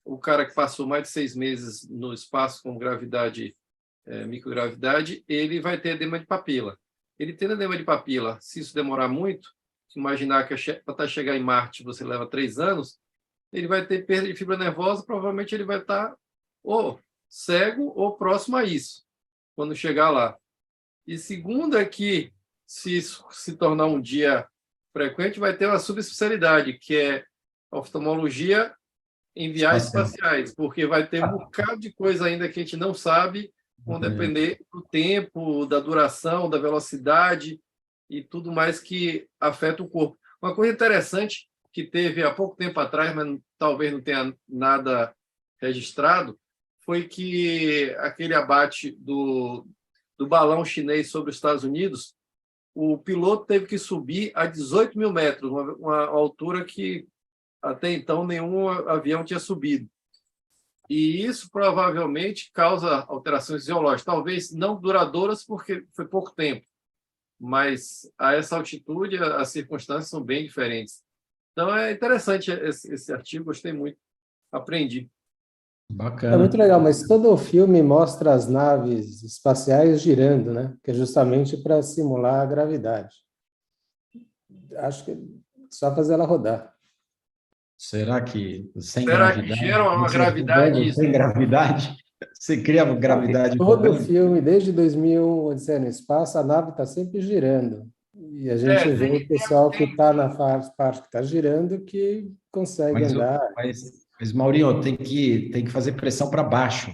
o cara que passou mais de 6 meses no espaço com gravidade, microgravidade, ele vai ter edema de papila. Ele tendo edema de papila, se isso demorar muito, se imaginar que para chegar em Marte você leva 3 anos, ele vai ter perda de fibra nervosa, provavelmente ele vai estar ou cego ou próximo a isso, quando chegar lá. E segundo é que, se isso se tornar um dia frequente, vai ter uma subespecialidade, que é oftalmologia em viagens espaciais, porque vai ter um bocado de coisa ainda que a gente não sabe, vão depender do tempo, da duração, da velocidade e tudo mais que afeta o corpo. Uma coisa interessante que teve há pouco tempo atrás, mas talvez não tenha nada registrado, foi que aquele abate do balão chinês sobre os Estados Unidos, o piloto teve que subir a 18 mil metros, uma altura que até então nenhum avião tinha subido. E isso provavelmente causa alterações fisiológicas, talvez não duradouras, porque foi pouco tempo, mas a essa altitude as circunstâncias são bem diferentes. Então é interessante esse artigo, gostei muito, aprendi. bacana. É muito legal, mas todo o filme mostra as naves espaciais girando, né? Que é justamente para simular a gravidade. Acho que é só fazer ela rodar. Será que sem Será que gravidade? gera uma gravidade isso? Sem gravidade? Você cria uma gravidade Todo rodando? filme, desde 2001, Odisseia no Espaço, a nave está sempre girando. E a gente vê o pessoal que está na parte que está girando que consegue andar. Mas, Maurinho, tem que fazer pressão para baixo.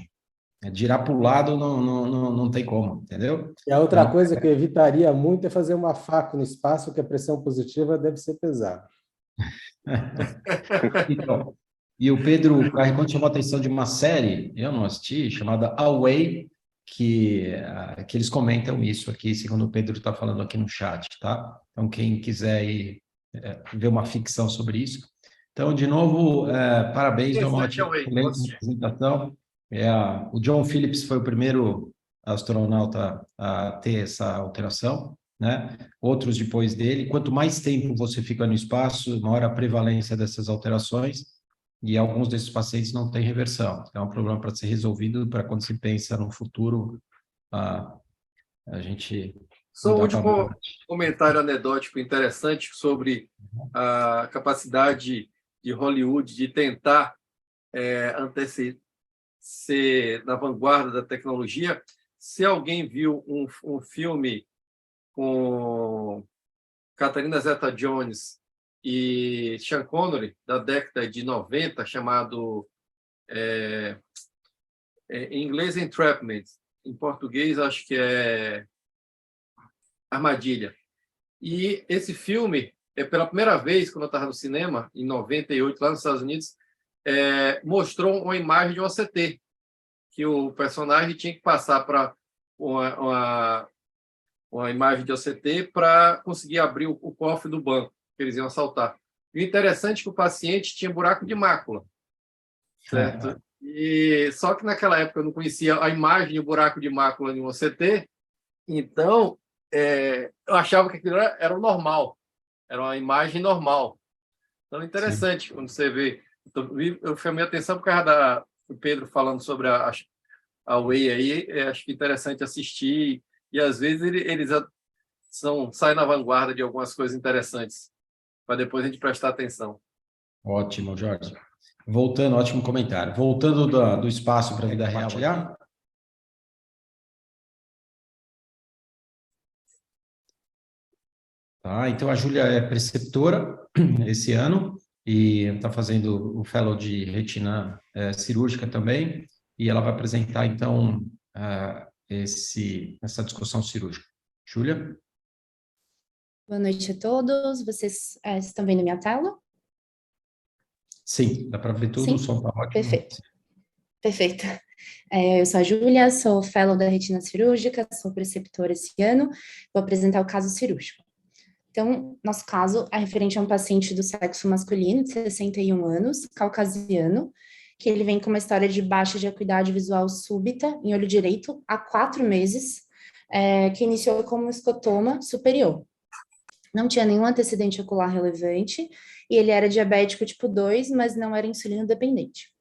Girar para o lado não tem como, entendeu? E a outra Então, coisa que eu evitaria muito é fazer uma faca no espaço, que a pressão positiva deve ser pesada. Então, e o Pedro Carricone chamou a atenção de uma série, eu não assisti, chamada Away, que eles comentam isso aqui, segundo o Pedro está falando aqui no chat, tá? Então, quem quiser ir ver uma ficção sobre isso. Então, de novo, parabéns, uma excelente apresentação. O John Phillips foi o primeiro astronauta a ter essa alteração, né? Outros depois dele. Quanto mais tempo você fica no espaço, maior a prevalência dessas alterações, e alguns desses pacientes não têm reversão. É um problema para ser resolvido, para quando se pensa no futuro, a gente... Só um último comentário anedótico interessante sobre a capacidade de Hollywood de tentar ser na vanguarda da tecnologia. Se alguém viu um filme com Catherine Zeta-Jones e Sean Connery, da década de 90, chamado, em inglês, Entrapment, em português, acho que é Armadilha. E esse filme, pela primeira vez, quando eu estava no cinema, em 98, lá nos Estados Unidos, mostrou uma imagem de um OCT, que o personagem tinha que passar para uma imagem de OCT para conseguir abrir o cofre do banco que eles iam assaltar. E o interessante é que o paciente tinha buraco de mácula, certo? E só que naquela época eu não conhecia a imagem e o buraco de mácula de um OCT, então eu achava que aquilo era o normal, era uma imagem normal. Então, interessante quando você vê. Eu chamei a atenção por causa do Pedro falando sobre a Whey aí, acho que é interessante assistir, e às vezes eles saem na vanguarda de algumas coisas interessantes, para depois a gente prestar atenção. Ótimo, Jorge. Voltando, ótimo comentário. Voltando do espaço para a vida real, já? Tá, então a Júlia é preceptora esse ano e está fazendo o fellow de retina cirúrgica também, e ela vai apresentar, então, essa discussão cirúrgica. Júlia? Boa noite a todos. Vocês estão vendo minha tela? Sim, dá para ver tudo, Sim? o som está ótimo. Perfeito. Perfeito. Eu sou a Júlia, sou fellow da retina cirúrgica, sou preceptora esse ano, vou apresentar o caso cirúrgico. Então, nosso caso é referente a um paciente do sexo masculino, de 61 anos, caucasiano, que ele vem com uma história de baixa de acuidade visual súbita em olho direito há 4 meses, que iniciou como escotoma superior. Não tinha nenhum antecedente ocular relevante, e ele era diabético tipo 2, mas não era insulino dependente.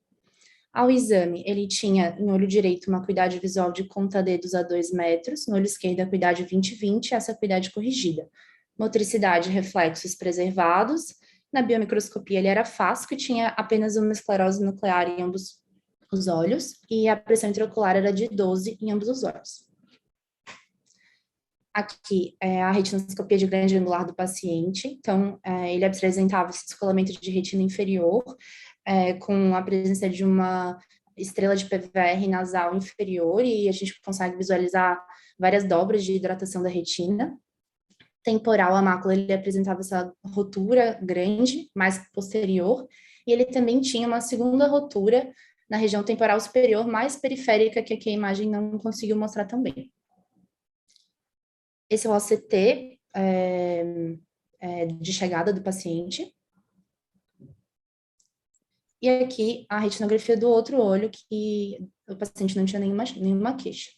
Ao exame, ele tinha no olho direito uma acuidade visual de conta-dedos a 2 metros, no olho esquerdo a acuidade 20/20, essa acuidade corrigida. Motricidade e reflexos preservados. Na biomicroscopia ele era fásico e tinha apenas uma esclerose nuclear em ambos os olhos, e a pressão intraocular era de 12 em ambos os olhos. Aqui é a retinoscopia de grande angular do paciente, então ele apresentava esse descolamento de retina inferior, com a presença de uma estrela de PVR nasal inferior, e a gente consegue visualizar várias dobras de hidratação da retina. Temporal, a mácula, ele apresentava essa rotura grande, mais posterior, e ele também tinha uma segunda rotura na região temporal superior, mais periférica, que aqui a imagem não conseguiu mostrar tão bem. Esse é o OCT de chegada do paciente. E aqui a retinografia do outro olho, que o paciente não tinha nenhuma queixa.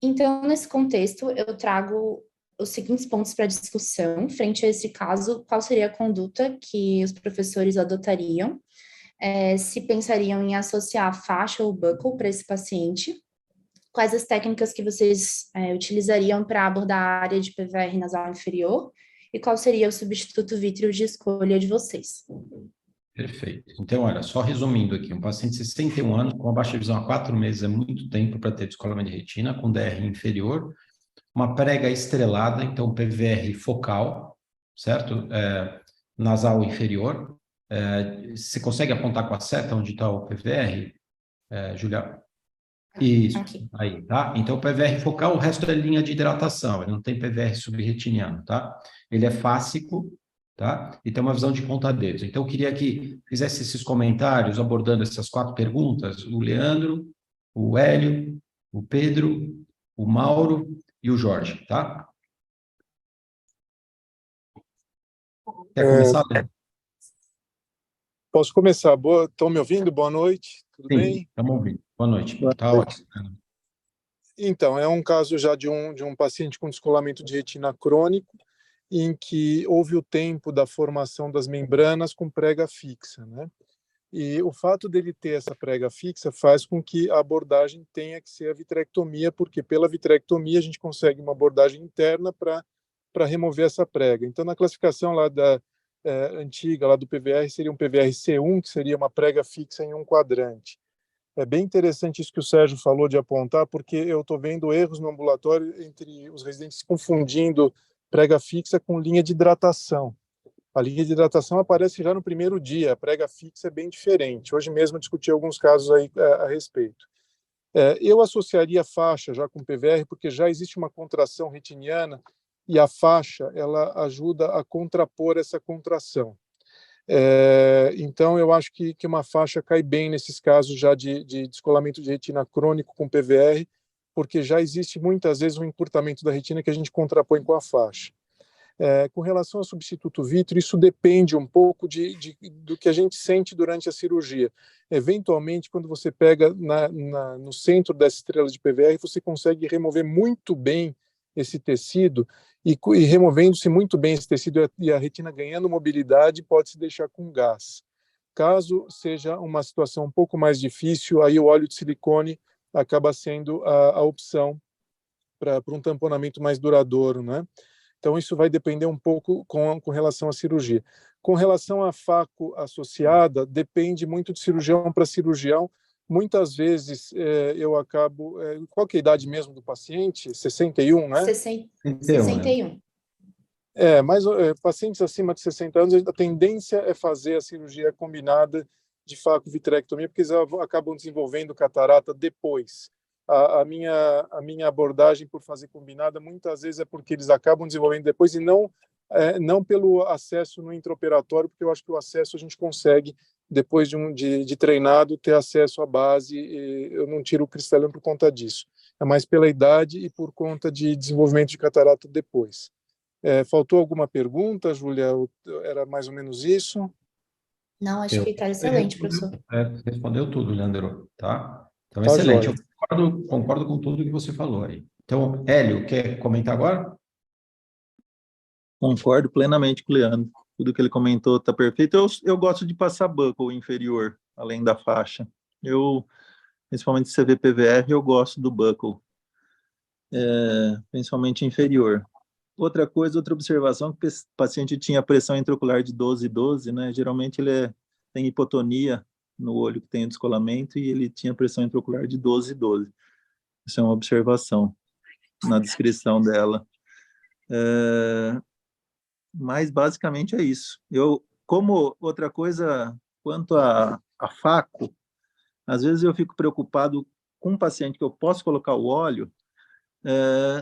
Então, nesse contexto, eu trago os seguintes pontos para discussão. Frente a esse caso, qual seria a conduta que os professores adotariam? Se pensariam em associar faixa ou buckle para esse paciente? Quais as técnicas que vocês utilizariam para abordar a área de PVR nasal inferior? E qual seria o substituto vítreo de escolha de vocês? Perfeito. Então, olha, só resumindo aqui, um paciente de 61 anos com uma baixa visão há 4 meses é muito tempo para ter descolamento de retina, com DR inferior, uma prega estrelada, então PVR focal, certo? Nasal inferior. Você consegue apontar com a seta onde está o PVR, Julia? Isso, aqui. Aí, tá? Então, o PVR focal, o resto é linha de hidratação, ele não tem PVR subretiniano, tá? Ele é fásico, tá? E tem uma visão de ponta-dedos. Então, eu queria que fizesse esses comentários abordando essas 4 perguntas, o Leandro, o Hélio, o Pedro, o Mauro e o Jorge, tá? Quer começar, Leandro? Posso começar? Estão me ouvindo? Boa noite, tudo Sim, bem? estamos ouvindo. Boa noite. Boa Tá noite. ótimo. Então, é um caso já de um paciente com descolamento de retina crônico, em que houve o tempo da formação das membranas com prega fixa, né? E o fato dele ter essa prega fixa faz com que a abordagem tenha que ser a vitrectomia, porque pela vitrectomia a gente consegue uma abordagem interna para remover essa prega. Então, na classificação lá antiga, lá do PVR, seria um PVR-C1, que seria uma prega fixa em um quadrante. É bem interessante isso que o Sérgio falou de apontar, porque eu estou vendo erros no ambulatório entre os residentes confundindo prega fixa com linha de hidratação. A linha de hidratação aparece já no primeiro dia, a prega fixa é bem diferente. Hoje mesmo eu discuti alguns casos aí a respeito. Eu associaria a faixa já com PVR, porque já existe uma contração retiniana e a faixa ela ajuda a contrapor essa contração. Então, eu acho que uma faixa cai bem nesses casos já de descolamento de retina crônico com PVR, porque já existe muitas vezes um encurtamento da retina que a gente contrapõe com a faixa. Com relação ao substituto vítreo, isso depende um pouco do que a gente sente durante a cirurgia. Eventualmente, quando você pega no centro dessa estrela de PVR, você consegue remover muito bem esse tecido, e removendo-se muito bem esse tecido e a retina ganhando mobilidade, pode se deixar com gás. Caso seja uma situação um pouco mais difícil, aí o óleo de silicone acaba sendo a opção para um tamponamento mais duradouro, né? Então, isso vai depender um pouco com relação à cirurgia. Com relação à FACO associada, depende muito de cirurgião para cirurgião. Muitas vezes eu acabo... qual que é a idade mesmo do paciente? 61, né? 61. Mas pacientes acima de 60 anos, a tendência é fazer a cirurgia combinada de faco-vitrectomia, porque eles acabam desenvolvendo catarata depois. A minha abordagem por fazer combinada, muitas vezes é porque eles acabam desenvolvendo depois e não pelo acesso no intraoperatório, porque eu acho que o acesso a gente consegue, depois de treinado, ter acesso à base, e eu não tiro o cristalino por conta disso. É mais pela idade e por conta de desenvolvimento de catarata depois. Faltou alguma pergunta, Júlia? Era mais ou menos isso? Não, acho que está excelente, professor. Respondeu tudo, Leandro, tá? Então, Tá, excelente. joia. Eu concordo com tudo que você falou aí. Então, Hélio, quer comentar agora? Concordo plenamente com o Leandro. Tudo que ele comentou está perfeito. Eu gosto de passar buckle inferior, além da faixa. Principalmente CVPVR, eu gosto do buckle, principalmente inferior. Outra observação, que o paciente tinha pressão intraocular de 12, né? Geralmente ele tem hipotonia no olho que tem o descolamento e ele tinha pressão intraocular de 12. Isso é uma observação na descrição dela. Mas basicamente é isso. Como outra coisa, quanto a FACO, às vezes eu fico preocupado com um paciente que eu posso colocar o óleo.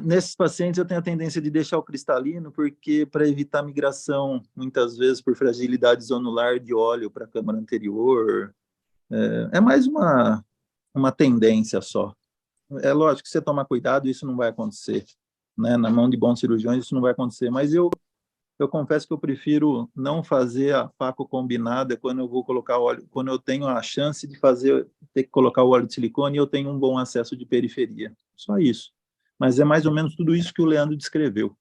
Nesses pacientes eu tenho a tendência de deixar o cristalino, porque para evitar migração, muitas vezes por fragilidade zonular de óleo para a câmara anterior, é mais uma tendência só. É lógico que você tomar cuidado, isso não vai acontecer, né? Na mão de bons cirurgiões isso não vai acontecer, mas eu confesso que eu prefiro não fazer a FACO combinada quando eu vou colocar óleo, quando eu tenho a chance de ter que colocar o óleo de silicone e eu tenho um bom acesso de periferia. Só isso. Mas é mais ou menos tudo isso que o Leandro descreveu.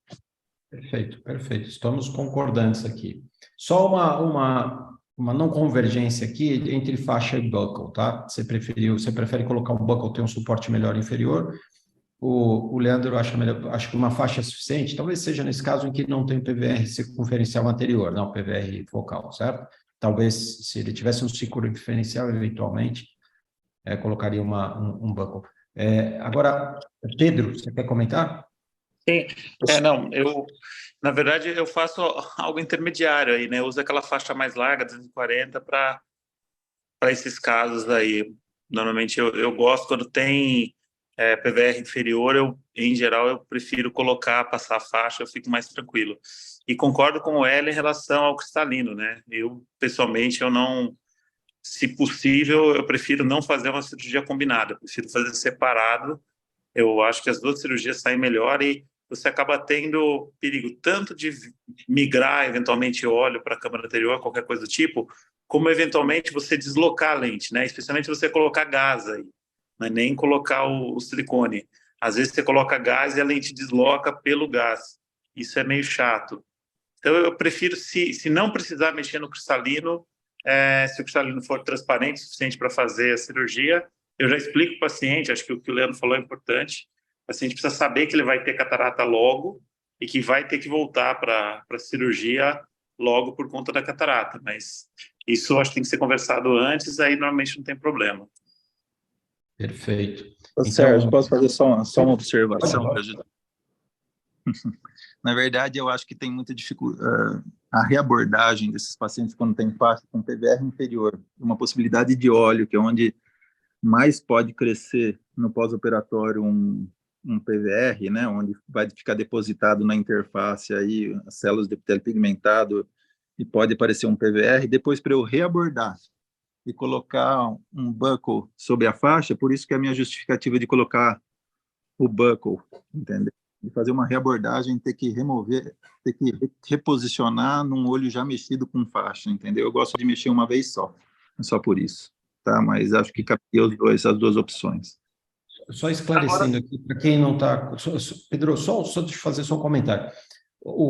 Perfeito, perfeito. Estamos concordantes aqui. Só uma não convergência aqui entre faixa e buckle, tá? Você prefere colocar um buckle, ter um suporte melhor inferior. O Leandro acha que uma faixa é suficiente, talvez seja nesse caso em que não tem PVR circunferencial anterior, não PVR focal, certo? Talvez, se ele tivesse um circunferencial, eventualmente, colocaria um buckle. Agora, Pedro, você quer comentar? Sim, na verdade, eu faço algo intermediário aí, né? Eu uso aquela faixa mais larga, 240, para esses casos aí. Normalmente eu gosto quando tem PVR inferior, em geral, eu prefiro passar a faixa, eu fico mais tranquilo. E concordo com o Hélio em relação ao cristalino, né? Pessoalmente, se possível, eu prefiro não fazer uma cirurgia combinada, eu prefiro fazer separado. Eu acho que as duas cirurgias saem melhor e você acaba tendo perigo tanto de migrar, eventualmente, óleo para a câmara anterior, qualquer coisa do tipo, como, eventualmente, você deslocar a lente, né? Especialmente se você colocar gás aí, não é nem colocar o silicone. Às vezes você coloca gás e a lente desloca pelo gás. Isso é meio chato. Então, eu prefiro, se não precisar mexer no cristalino, se o cristalino for transparente o suficiente para fazer a cirurgia, eu já explico para o paciente, acho que o que o Leandro falou é importante, o paciente precisa saber que ele vai ter catarata logo e que vai ter que voltar para a cirurgia logo por conta da catarata, mas isso acho que tem que ser conversado antes, aí normalmente não tem problema. Perfeito. Sérgio, posso fazer só uma observação para ajudar? Na verdade, eu acho que tem muita dificuldade. A reabordagem desses pacientes quando tem faixa com PVR inferior, uma possibilidade de óleo, que é onde mais pode crescer no pós-operatório um PVR, né, onde vai ficar depositado na interface aí as células de epitélio pigmentado e pode aparecer um PVR, depois para eu reabordar e colocar um buckle sobre a faixa, por isso que é a minha justificativa de colocar o buckle, entendeu? De fazer uma reabordagem, ter que remover, ter que reposicionar num olho já mexido com faixa, entendeu? Eu gosto de mexer uma vez só por isso, tá? Mas acho que cabia as duas opções. Só esclarecendo aqui, para quem não está... Pedro, só deixa eu fazer só um comentário.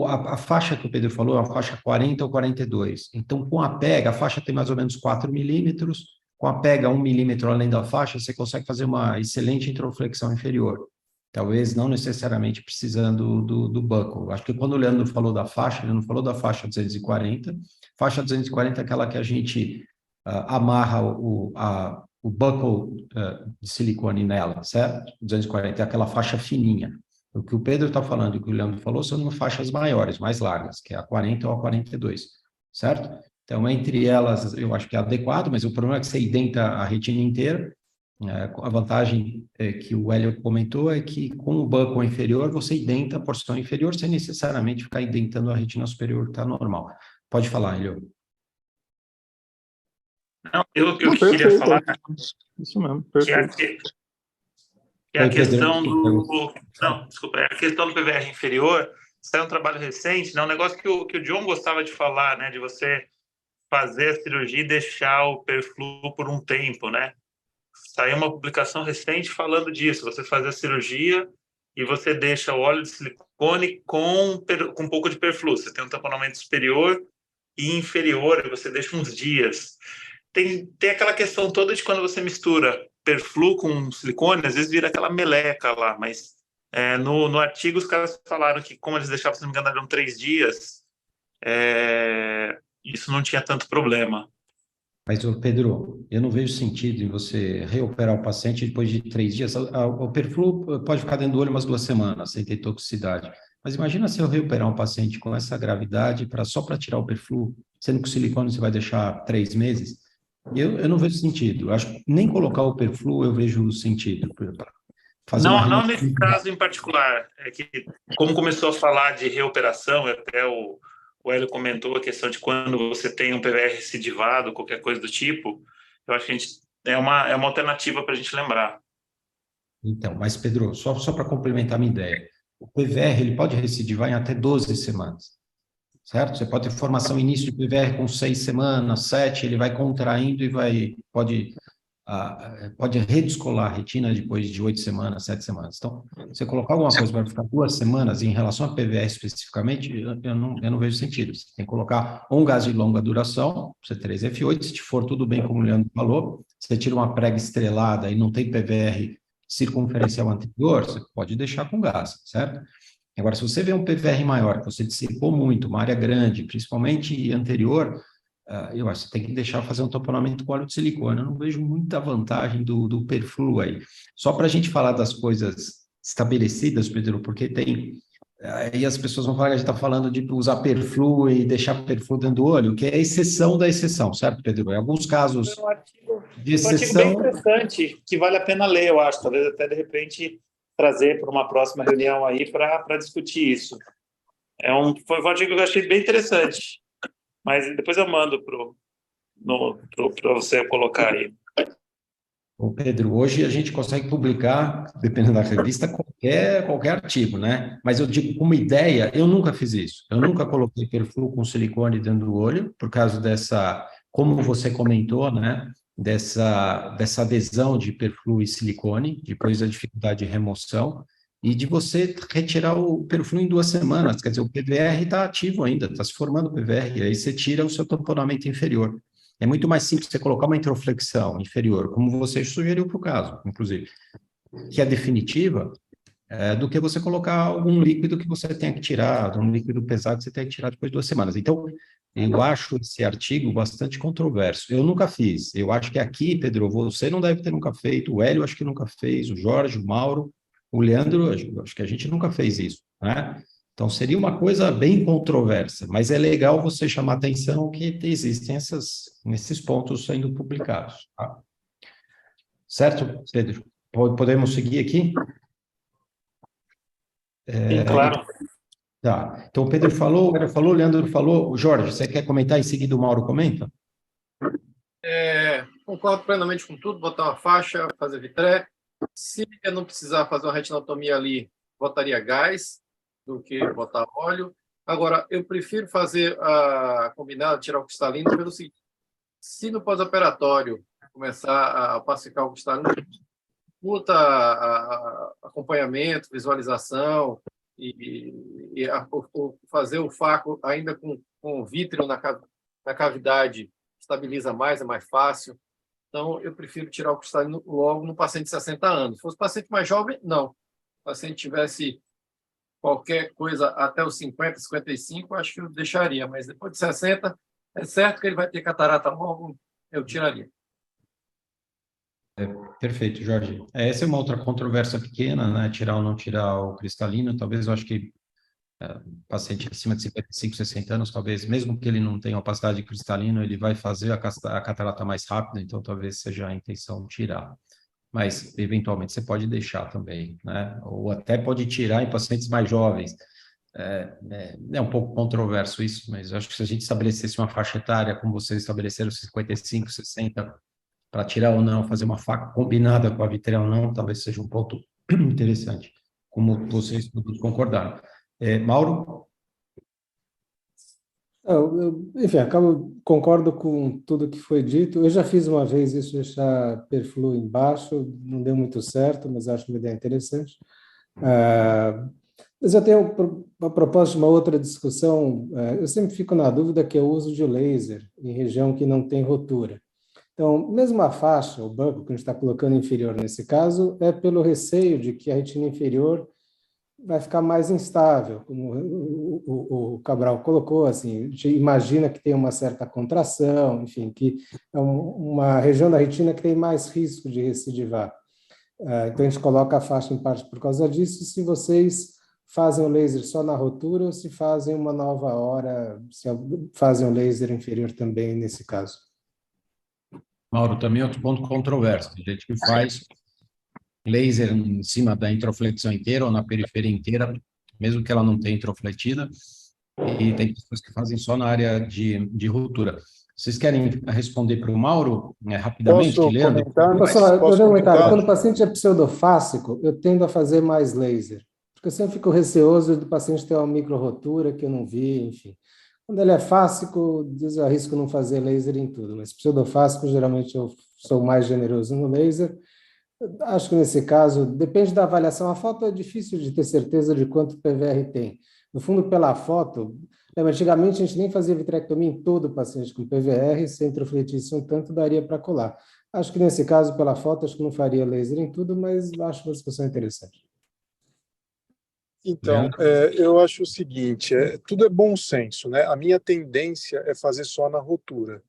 A faixa que o Pedro falou é uma faixa 40 ou 42. Então, com a pega, a faixa tem mais ou menos 4 milímetros. Com a pega 1 milímetro além da faixa, você consegue fazer uma excelente introflexão inferior. Talvez não necessariamente precisando do buckle. Acho que quando o Leandro falou da faixa, ele não falou da faixa 240. Faixa 240 é aquela que a gente amarra o buckle de silicone nela, certo? 240 é aquela faixa fininha. O que o Pedro está falando e o que o Leandro falou são faixas maiores, mais largas, que é a 40 ou a 42, certo? Então, entre elas, eu acho que é adequado, mas o problema é que você identa a retina inteira. A vantagem que o Hélio comentou é que com o buckle inferior, você identa a porção inferior sem necessariamente ficar identando a retina superior, que está normal. Pode falar, Hélio. Não, eu Não, queria perfeito. falar Isso mesmo, que perfeito. a Oi, Pedro. questão do... Não, desculpa, a questão do PVR inferior, saiu um trabalho recente, né, um negócio que o John gostava de falar, né, de você fazer a cirurgia e deixar o perflu por um tempo, né? Saiu uma publicação recente falando disso, você faz a cirurgia e você deixa o óleo de silicone com um pouco de perflu. Você tem um tamponamento superior e inferior, e você deixa uns dias. Tem aquela questão toda de quando você mistura perflu com silicone, às vezes vira aquela meleca lá, mas no artigo os caras falaram que como eles deixavam, se não me engano, eram 3 dias, isso não tinha tanto problema. Mas, Pedro, eu não vejo sentido em você reoperar o paciente depois de 3 dias. O perflu pode ficar dentro do olho umas 2 semanas, sem ter toxicidade. Mas imagina se eu reoperar um paciente com essa gravidade só para tirar o perflu, sendo que o silicone você vai deixar 3 meses. Eu não vejo sentido. Eu acho que nem colocar o perflu eu vejo sentido. Fazer Não nesse caso em particular. É que, como começou a falar de reoperação, até o Hélio comentou a questão de quando você tem um PVR recidivado, qualquer coisa do tipo, eu acho que é uma alternativa para a gente lembrar. Então, mas Pedro, só para complementar a minha ideia, o PVR ele pode recidivar em até 12 semanas, certo? Você pode ter formação início de PVR com 6 semanas, 7, ele vai contraindo e pode redescolar a retina depois de 8 semanas, 7 semanas. Então, você colocar alguma coisa para ficar 2 semanas em relação a PVR especificamente, eu não vejo sentido. Você tem que colocar um gás de longa duração, C3F8, se for tudo bem como o Leandro falou, você tira uma prega estrelada e não tem PVR circunferencial anterior, você pode deixar com gás, certo? Agora, se você vê um PVR maior, que você dissipou muito, uma área grande, principalmente anterior, eu acho que você tem que deixar fazer um tamponamento com óleo de silicone. Eu não vejo muita vantagem do perflu aí. Só para a gente falar das coisas estabelecidas, Pedro, porque tem... Aí as pessoas vão falar que a gente está falando de usar perflu e deixar perflu dentro do olho, que é a exceção da exceção, certo, Pedro? Em alguns casos de exceção... Um artigo bem interessante, que vale a pena ler, eu acho. Talvez até, de repente, trazer para uma próxima reunião aí para discutir isso. Foi um artigo que eu achei bem interessante. Mas depois eu mando para você colocar aí. Ô Pedro, hoje a gente consegue publicar, dependendo da revista, qualquer artigo, né? Mas eu digo, como ideia, eu nunca fiz isso. Eu nunca coloquei perflu com silicone dentro do olho, por causa dessa, como você comentou, né? Dessa adesão de perflu e silicone, depois da dificuldade de remoção, e de você retirar o perflu em 2 semanas. Quer dizer, o PVR está ativo ainda, está se formando o PVR, e aí você tira o seu tamponamento inferior. É muito mais simples você colocar uma introflexão inferior, como você sugeriu para o caso, inclusive, que é definitiva, do que você colocar algum líquido que você tenha que tirar, um líquido pesado que você tenha que tirar depois de 2 semanas. Então, eu acho esse artigo bastante controverso. Eu nunca fiz. Eu acho que aqui, Pedro, você não deve ter nunca feito, o Hélio acho que nunca fez, o Jorge, o Mauro, o Leandro, acho que a gente nunca fez isso, né? Então, seria uma coisa bem controversa, mas é legal você chamar atenção que existem esses pontos sendo publicados. Tá? Certo, Pedro? Podemos seguir aqui? Sim, claro. Tá. Então, o Pedro falou, o Leandro falou. Jorge, você quer comentar em seguida, o Mauro comenta? Concordo plenamente com tudo, botar uma faixa, fazer vitré. Se eu não precisar fazer uma retinotomia ali, botaria gás do que botar óleo. Agora, eu prefiro fazer a combinada, tirar o cristalino, pelo seguinte: se no pós-operatório começar a pacificar o cristalino, muda acompanhamento, visualização fazer o faco ainda com o vítreo na cavidade estabiliza mais, é mais fácil. Então, eu prefiro tirar o cristalino logo no paciente de 60 anos. Se fosse paciente mais jovem, não. Se o paciente tivesse qualquer coisa até os 50, 55, acho que eu deixaria, mas depois de 60, é certo que ele vai ter catarata logo, eu tiraria. Perfeito, Jorge. Essa é uma outra controvérsia pequena, né? Tirar ou não tirar o cristalino. Talvez eu acho que paciente acima de 55, 60 anos, talvez, mesmo que ele não tenha opacidade de cristalino, ele vai fazer a catarata mais rápida, então talvez seja a intenção tirar. Mas, eventualmente, você pode deixar também, né? Ou até pode tirar em pacientes mais jovens. É um pouco controverso isso, mas eu acho que se a gente estabelecesse uma faixa etária, como vocês estabeleceram, 55, 60, para tirar ou não, fazer uma faca combinada com a vitreia ou não, talvez seja um ponto interessante, como vocês todos concordaram. Mauro? Enfim, concordo com tudo que foi dito. Eu já fiz uma vez isso, deixar perflu embaixo, não deu muito certo, mas acho uma ideia interessante. Mas eu tenho, a propósito de uma outra discussão, eu sempre fico na dúvida que é o uso de laser em região que não tem rotura. Então, mesmo a faixa, o buckle que a gente está colocando inferior nesse caso, é pelo receio de que a retina inferior vai ficar mais instável, como o Cabral colocou, assim, a gente imagina que tem uma certa contração, enfim, que é uma região da retina que tem mais risco de recidivar. Então, a gente coloca a faixa em parte por causa disso. Se vocês fazem o laser só na rotura ou se fazem uma nova hora, se fazem o laser inferior também nesse caso? Mauro, também outro ponto controverso. Tem gente que faz laser em cima da introflexão inteira ou na periferia inteira, mesmo que ela não tenha introfletida, e tem pessoas que fazem só na área de rotura. Vocês querem responder para o Mauro rapidamente, Posso Leandro? Posso comentar? Quando o paciente é pseudofácico, eu tendo a fazer mais laser, porque eu sempre fico receoso do paciente ter uma micro-rotura que eu não vi, enfim. Quando ele é fásico, eu arrisco não fazer laser em tudo, mas pseudofásico, geralmente eu sou mais generoso no laser. Acho que nesse caso, depende da avaliação. A foto é difícil de ter certeza de quanto PVR tem. No fundo, pela foto, antigamente a gente nem fazia vitrectomia em todo paciente com PVR, se a introfletisse um tanto, daria para colar. Acho que nesse caso, pela foto, acho que não faria laser em tudo, mas acho uma discussão interessante. Então, eu acho o seguinte, tudo é bom senso, né? A minha tendência é fazer só na rotura,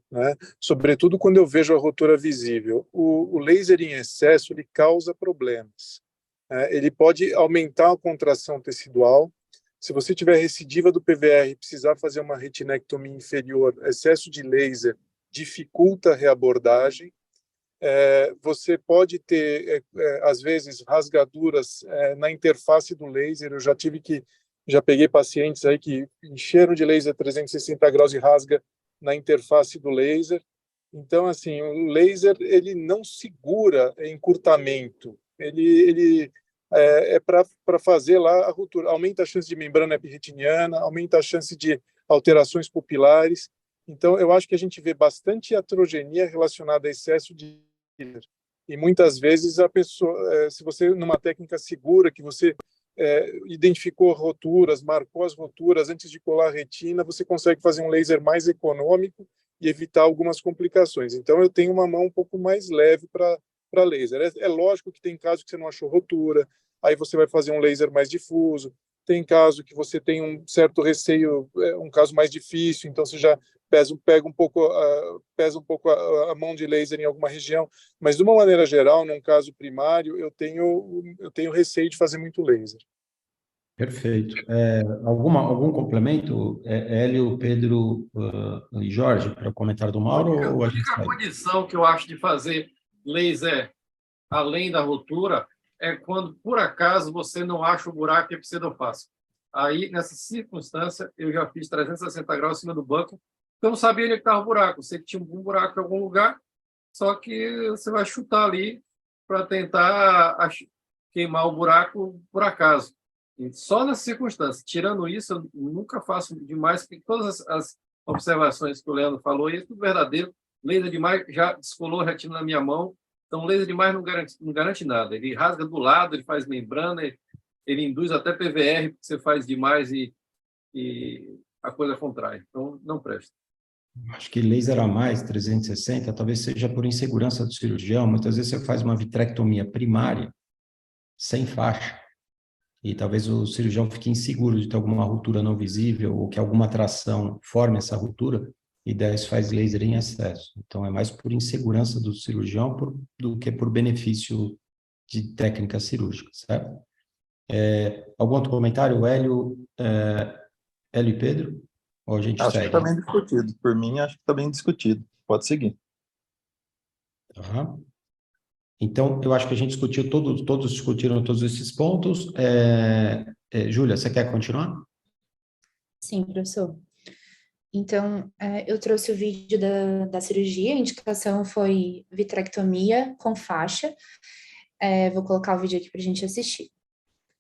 né? Sobretudo quando eu vejo a rotura visível. O laser em excesso, ele causa problemas. Ele pode aumentar a contração tecidual. Se você tiver recidiva do PVR e precisar fazer uma retinectomia inferior, excesso de laser dificulta a reabordagem. Você pode ter, às vezes, rasgaduras na interface do laser. Eu já peguei pacientes aí que encheram de laser 360 graus e rasga na interface do laser. Então, assim, o laser, ele não segura encurtamento. Ele é para fazer lá a ruptura. Aumenta a chance de membrana epirretiniana, aumenta a chance de alterações pupilares. Então, eu acho que a gente vê bastante atrogenia relacionada a excesso de laser. E muitas vezes a pessoa, se você, numa técnica segura, que você identificou roturas, marcou as roturas antes de colar a retina, você consegue fazer um laser mais econômico e evitar algumas complicações. Então, eu tenho uma mão um pouco mais leve para laser. É lógico que tem caso que você não achou rotura, aí você vai fazer um laser mais difuso. Tem caso que você tem um certo receio, um caso mais difícil, então você já pesa um pouco a mão de laser em alguma região. Mas, de uma maneira geral, num caso primário, eu tenho receio de fazer muito laser. Perfeito. Algum complemento, Hélio, Pedro e Jorge, para o comentário do Mauro? A única condição que eu acho de fazer laser além da rotura é quando, por acaso, você não acha o buraco que é pseudofásico. Aí, nessa circunstância, eu já fiz 360 graus em cima do banco, eu não sabia onde estava o buraco. Você tinha um buraco em algum lugar, só que você vai chutar ali para tentar queimar o buraco por acaso. E só nessa circunstância. Tirando isso, eu nunca faço demais, porque todas as observações que o Leandro falou, e é tudo verdadeiro. Laser demais já descolou a retina na minha mão, então laser demais não garante nada. Ele rasga do lado, ele faz membrana, ele induz até PVR, porque você faz demais e a coisa contrai. Então, não presta. Acho que laser a mais, 360, talvez seja por insegurança do cirurgião. Muitas vezes você faz uma vitrectomia primária, sem faixa, e talvez o cirurgião fique inseguro de ter alguma ruptura não visível ou que alguma tração forme essa ruptura, e daí se faz laser em excesso. Então, é mais por insegurança do cirurgião do que por benefício de técnica cirúrgica, certo? Algum outro comentário? Hélio e Pedro? Ou a gente Acho que segue? está bem discutido. Por mim, acho que está bem discutido. Pode seguir. Tá. Então, eu acho que a gente discutiu, todos discutiram todos esses pontos. Júlia, você quer continuar? Sim, professor. Então, eu trouxe o vídeo da cirurgia, a indicação foi vitrectomia com faixa. Vou colocar o vídeo aqui para a gente assistir.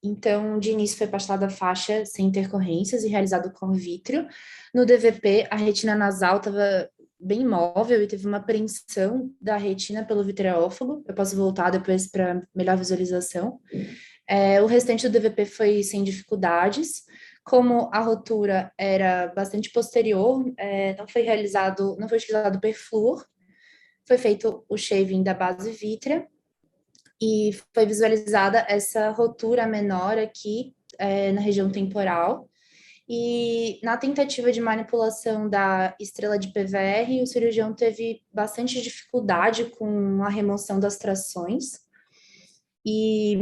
Então, de início foi pastada a faixa sem intercorrências e realizado com vítreo. No DVP, a retina nasal estava bem imóvel e teve uma apreensão da retina pelo vitreófago. Eu posso voltar depois para melhor visualização. O restante do DVP foi sem dificuldades. Como a rotura era bastante posterior, não foi utilizado perfluor. Foi feito o shaving da base vítrea. E foi visualizada essa rotura menor aqui na região temporal. E na tentativa de manipulação da estrela de PVR, o cirurgião teve bastante dificuldade com a remoção das trações. E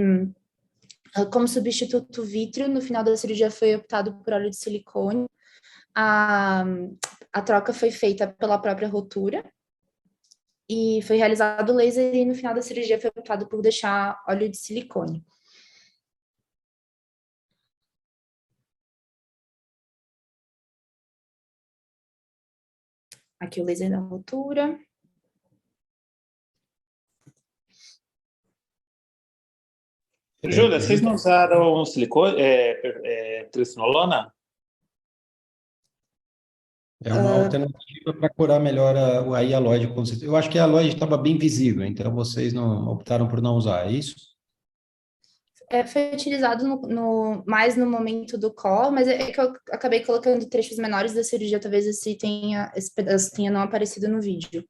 como substituto vítreo, no final da cirurgia foi optado por óleo de silicone. A troca foi feita pela própria rotura. E foi realizado o laser e no final da cirurgia foi optado por deixar óleo de silicone. Aqui o laser da rotura. Júlia, vocês não usaram silicone, tricinolona? É uma alternativa para curar melhor a hialoide. Eu acho que a hialoide estava bem visível, então vocês não optaram por não usar, é isso? Foi utilizado mais no momento do core, mas é que eu acabei colocando trechos menores da cirurgia, talvez esse pedaço tenha não aparecido no vídeo.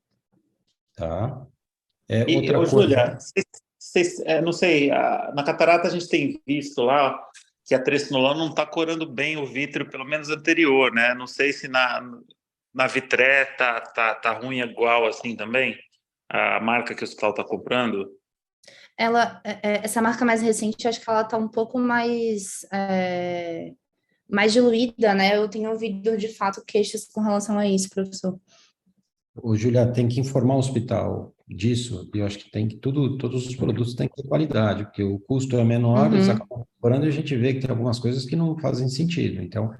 Tá. Outra coisa. Júlia, não sei, na catarata a gente tem visto lá que a tricinolona não está curando bem o vítreo, pelo menos anterior, né? Não sei se na vitré tá ruim igual assim também, a marca que o hospital está comprando. Essa marca mais recente, acho que ela está um pouco mais diluída, né? Eu tenho ouvido, de fato, queixas com relação a isso, professor. Júlia, tem que informar o hospital disso, e eu acho que todos os produtos têm que ter qualidade, porque o custo é menor, eles acabam comprando e a gente vê que tem algumas coisas que não fazem sentido. Então,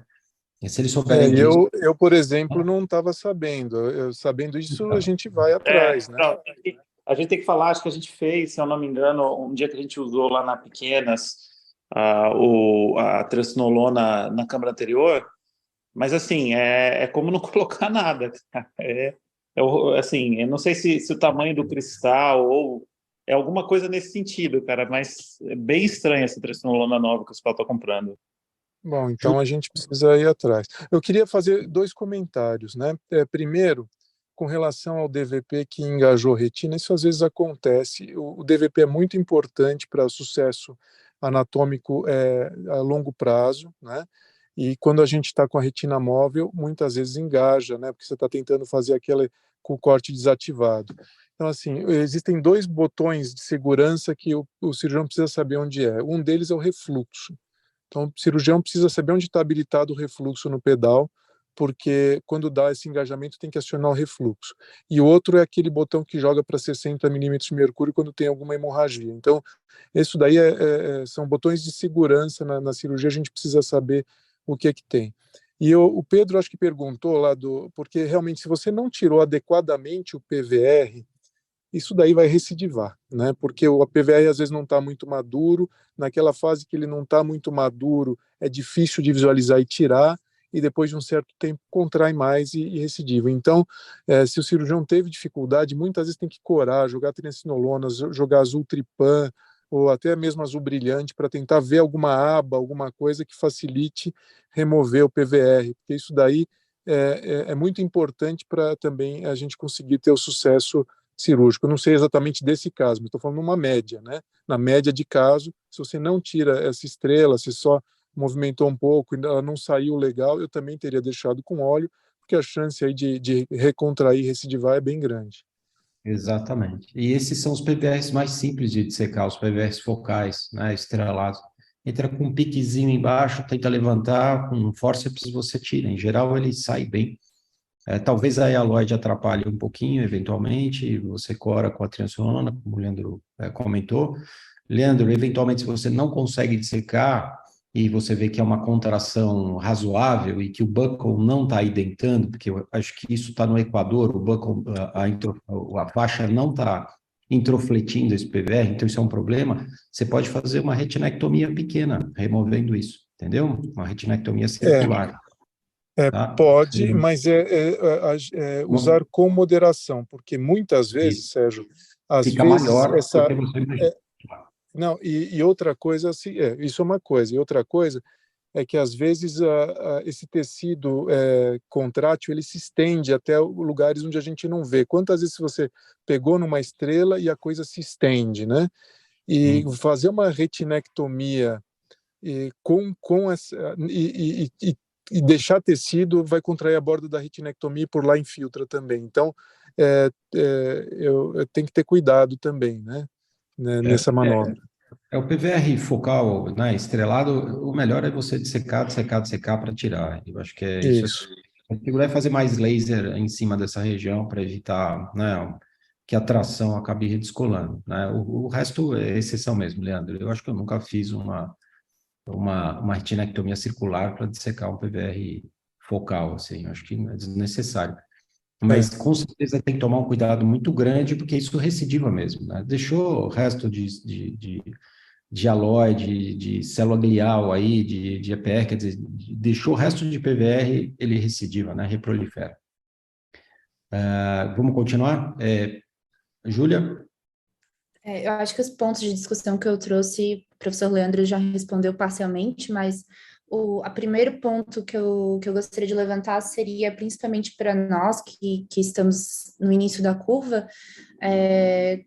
se eles souberem disso... Eu, por exemplo, não estava sabendo. Sabendo disso, a gente vai atrás, né? Não, a gente tem que falar, acho que a gente fez, se eu não me engano, um dia que a gente usou lá na Pequenas a tricinolona na câmara anterior, mas assim, é como não colocar nada. Assim, eu não sei se o tamanho do cristal ou é alguma coisa nesse sentido, cara, mas é bem estranha essa tricinolona nova que o hospital está comprando. Bom, então a gente precisa ir atrás. Eu queria fazer 2 comentários, né? Primeiro, com relação ao DVP que engajou retina, isso às vezes acontece. O DVP é muito importante para o sucesso anatômico a longo prazo, né? E quando a gente está com a retina móvel, muitas vezes engaja, né? Porque você está tentando fazer aquele com o corte desativado. Então, assim, existem 2 botões de segurança que o cirurgião precisa saber onde é. Um deles é o refluxo. Então, o cirurgião precisa saber onde está habilitado o refluxo no pedal, porque quando dá esse engajamento tem que acionar o refluxo. E o outro é aquele botão que joga para 60 milímetros de mercúrio quando tem alguma hemorragia. Então, isso daí são botões de segurança na cirurgia, a gente precisa saber o que é que tem. E o Pedro acho que perguntou lá porque realmente se você não tirou adequadamente o PVR, isso daí vai recidivar, né? Porque o PVR às vezes não está muito maduro, naquela fase que ele não está muito maduro, é difícil de visualizar e tirar, e depois de um certo tempo contrai mais e recidiva. Então, se o cirurgião teve dificuldade, muitas vezes tem que corar, jogar triacinolonas, jogar azul tripan, ou até mesmo azul brilhante, para tentar ver alguma aba, alguma coisa que facilite remover o PVR, porque isso daí é muito importante para também a gente conseguir ter o sucesso cirúrgico. Eu não sei exatamente desse caso, mas estou falando uma média, né? Na média de caso, se você não tira essa estrela, se só movimentou um pouco e ela não saiu legal, eu também teria deixado com óleo, porque a chance aí de recontrair e recidivar é bem grande. Exatamente. E esses são os PVRs mais simples de dissecar, os PVRs focais, né, estrelados. Entra com um piquezinho embaixo, tenta levantar, com um fórceps você tira. Em geral, ele sai bem. Talvez a hialoide atrapalhe um pouquinho, eventualmente, você cora com a trianciona, como o Leandro comentou. Leandro, eventualmente, se você não consegue dissecar e você vê que é uma contração razoável e que o buckle não está identando, porque eu acho que isso está no equador, o buckle, a faixa não está introfletindo esse PVR, então isso é um problema, você pode fazer uma retinectomia pequena, removendo isso, entendeu? Uma retinectomia circular. Tá? Pode, mas usar com moderação, porque muitas vezes, Isso. Sérgio, às Fica vezes maior essa... do que você imagina. Não, e outra coisa, isso é uma coisa, e outra coisa é que às vezes esse tecido contrátil ele se estende até lugares onde a gente não vê. Quantas vezes você pegou numa estrela e a coisa se estende, né? E fazer uma retinectomia com essa e deixar tecido vai contrair a borda da retinectomia e por lá infiltra também. Então, eu tenho que ter cuidado também, né? Nessa manobra. O PVR focal, né, estrelado, o melhor é você dissecar para tirar. Eu acho que é isso. O que é fazer mais laser em cima dessa região para evitar, né, que a tração acabe redescolando, né? O resto é exceção mesmo, Leandro. Eu acho que eu nunca fiz uma retinectomia circular para dissecar um PVR focal, assim. Eu acho que é desnecessário. Mas, com certeza, tem que tomar um cuidado muito grande, porque isso recidiva mesmo, né? Deixou o resto de aloide, de célula glial aí, de EPR, quer dizer, deixou o resto de PVR, ele recidiva, né? Reprolifera. Vamos continuar? Júlia? Eu acho que os pontos de discussão que eu trouxe, o professor Leandro já respondeu parcialmente, mas o primeiro ponto que eu gostaria de levantar seria, principalmente para nós que estamos no início da curva,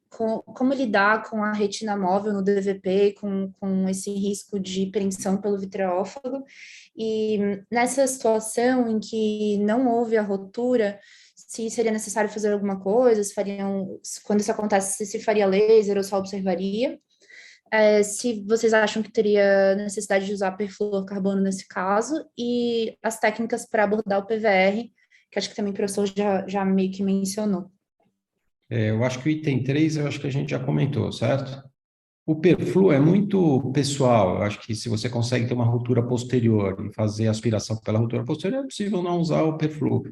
como lidar com a retina móvel no DVP, com esse risco de preensão pelo vitreófago, e nessa situação em que não houve a rotura, se seria necessário fazer alguma coisa, quando isso acontece, se faria laser ou só observaria. Se vocês acham que teria necessidade de usar perfluorocarbono nesse caso, e as técnicas para abordar o PVR, que acho que também o professor já meio que mencionou. Eu acho que o item 3, eu acho que a gente já comentou, certo? O perflu é muito pessoal. Eu acho que se você consegue ter uma ruptura posterior e fazer aspiração pela ruptura posterior, é possível não usar o perflu.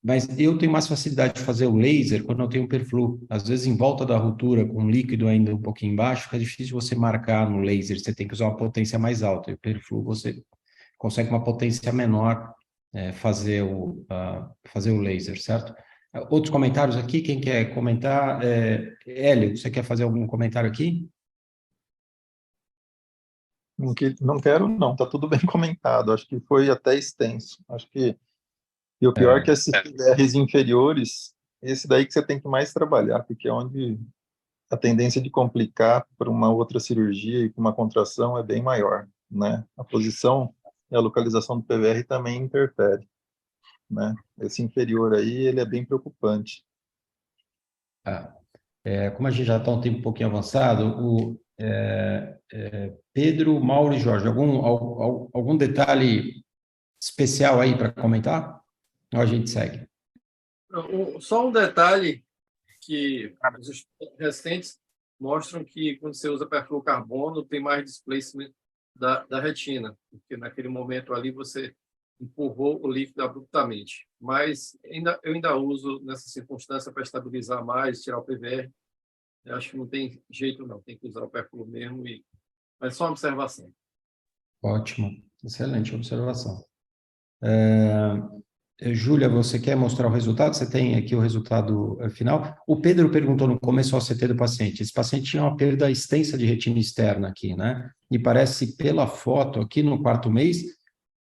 Mas eu tenho mais facilidade de fazer o laser quando eu tenho perflu. Às vezes, em volta da ruptura, com líquido ainda um pouquinho embaixo, fica difícil você marcar no laser. Você tem que usar uma potência mais alta. E o perflu, você consegue uma potência menor fazer o laser, certo? Outros comentários aqui? Quem quer comentar? Hélio, você quer fazer algum comentário aqui? Não quero, não. Está tudo bem comentado. Acho que foi até extenso. Acho que... E o pior é que esses PVRs inferiores, esse daí que você tem que mais trabalhar, porque é onde a tendência de complicar para uma outra cirurgia e com uma contração é bem maior, né? A posição e a localização do PVR também interfere, né? Esse inferior aí, ele é bem preocupante. Como a gente já está um tempo um pouquinho avançado, Pedro, Mauro e Jorge, algum detalhe especial aí para comentar? Ou a gente segue? Só um detalhe que os estudos recentes mostram que quando você usa perfluorocarbono tem mais displacement da retina, porque naquele momento ali você empurrou o líquido abruptamente. Mas eu ainda uso nessa circunstância para estabilizar mais, tirar o PVR. Eu acho que não tem jeito não, tem que usar o perfluoro mesmo, mas só uma observação. Ótimo, excelente observação. Júlia, você quer mostrar o resultado? Você tem aqui o resultado final. O Pedro perguntou no começo ao CT do paciente. Esse paciente tinha uma perda extensa de retina externa aqui, né? E parece, pela foto aqui no 4º mês,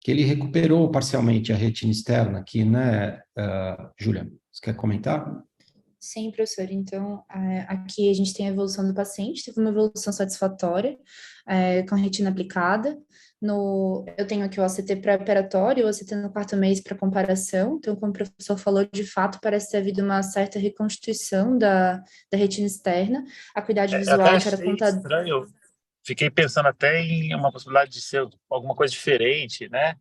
que ele recuperou parcialmente a retina externa aqui, né, Júlia? Você quer comentar? Sim, professor. Então, aqui a gente tem a evolução do paciente, teve uma evolução satisfatória, com a retina aplicada. Eu tenho aqui o OCT pré-operatório e o OCT no 4º mês para comparação. Então, como o professor falou, de fato, parece ter havido uma certa reconstituição da retina externa. A acuidade visual, até que era achei contada... estranho, fiquei pensando até em uma possibilidade de ser alguma coisa diferente, né?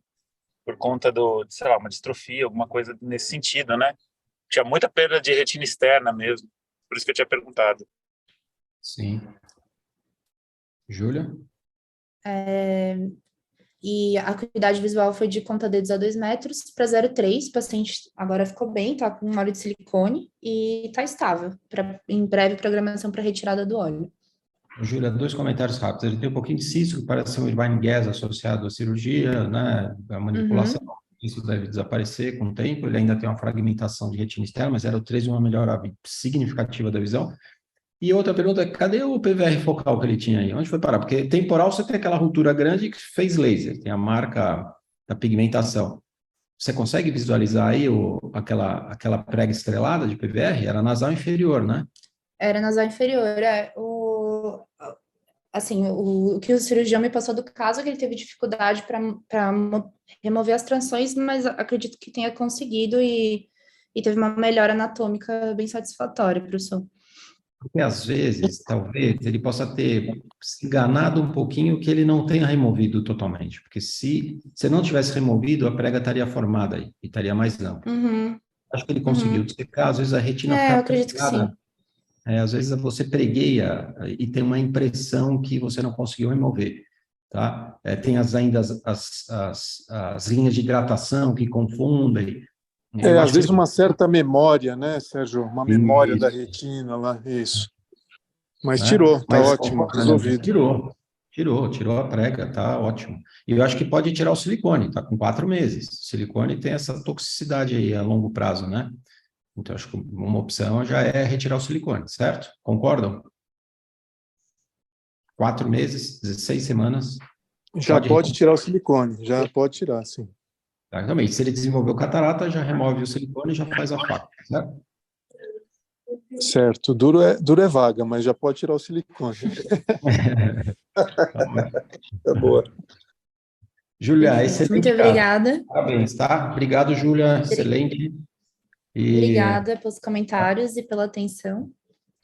Por conta sei lá, uma distrofia, alguma coisa nesse sentido, né? Tinha muita perda de retina externa mesmo, por isso que eu tinha perguntado. Sim. Júlia? E a acuidade visual foi de conta-dedos a 2 metros para 0,3. O paciente agora ficou bem, tá com um óleo de silicone e tá estável. Em breve, programação para retirada do óleo. Júlia, 2 comentários rápidos. Ele tem um pouquinho de cisco, que parece ser um Irvine gas associado à cirurgia, né? A manipulação. Isso deve desaparecer com o tempo. Ele ainda tem uma fragmentação de retina externa, mas 0,3 é uma melhora significativa da visão. E outra pergunta é, cadê o PVR focal que ele tinha aí? Onde foi parar? Porque temporal você tem aquela ruptura grande que fez laser, tem a marca da pigmentação. Você consegue visualizar aí aquela prega estrelada de PVR? Era nasal inferior, né? Era nasal inferior. O que o cirurgião me passou do caso é que ele teve dificuldade para remover as tranções, mas acredito que tenha conseguido e teve uma melhora anatômica bem satisfatória, professor. Porque, às vezes, talvez, ele possa ter se enganado um pouquinho que ele não tenha removido totalmente. Porque se não tivesse removido, a prega estaria formada aí, e estaria mais ampla. Acho que ele conseguiu dissecar, às vezes a retina fica eu acredito pregada. que sim. Às vezes você pregueia e tem uma impressão que você não conseguiu remover. Tá? Tem ainda as linhas de hidratação que confundem. Às vezes uma certa memória, né, Sérgio? Uma memória da retina lá, isso. Mas tirou, tá ótimo, resolvido. Tirou a prega, tá ótimo. E eu acho que pode tirar o silicone, tá com 4 meses. O silicone tem essa toxicidade aí a longo prazo, né? Então, acho que uma opção já é retirar o silicone, certo? Concordam? 4 meses, 16 semanas. Já pode tirar o silicone, já pode tirar, sim. Exatamente. Se ele desenvolveu catarata, já remove o silicone e já faz a faca, certo? Certo. Duro é vaga, mas já pode tirar o silicone. Tá boa. Júlia, excelente. Muito obrigada. Parabéns, tá? Obrigado, Júlia. Excelente. Obrigada pelos comentários e pela atenção.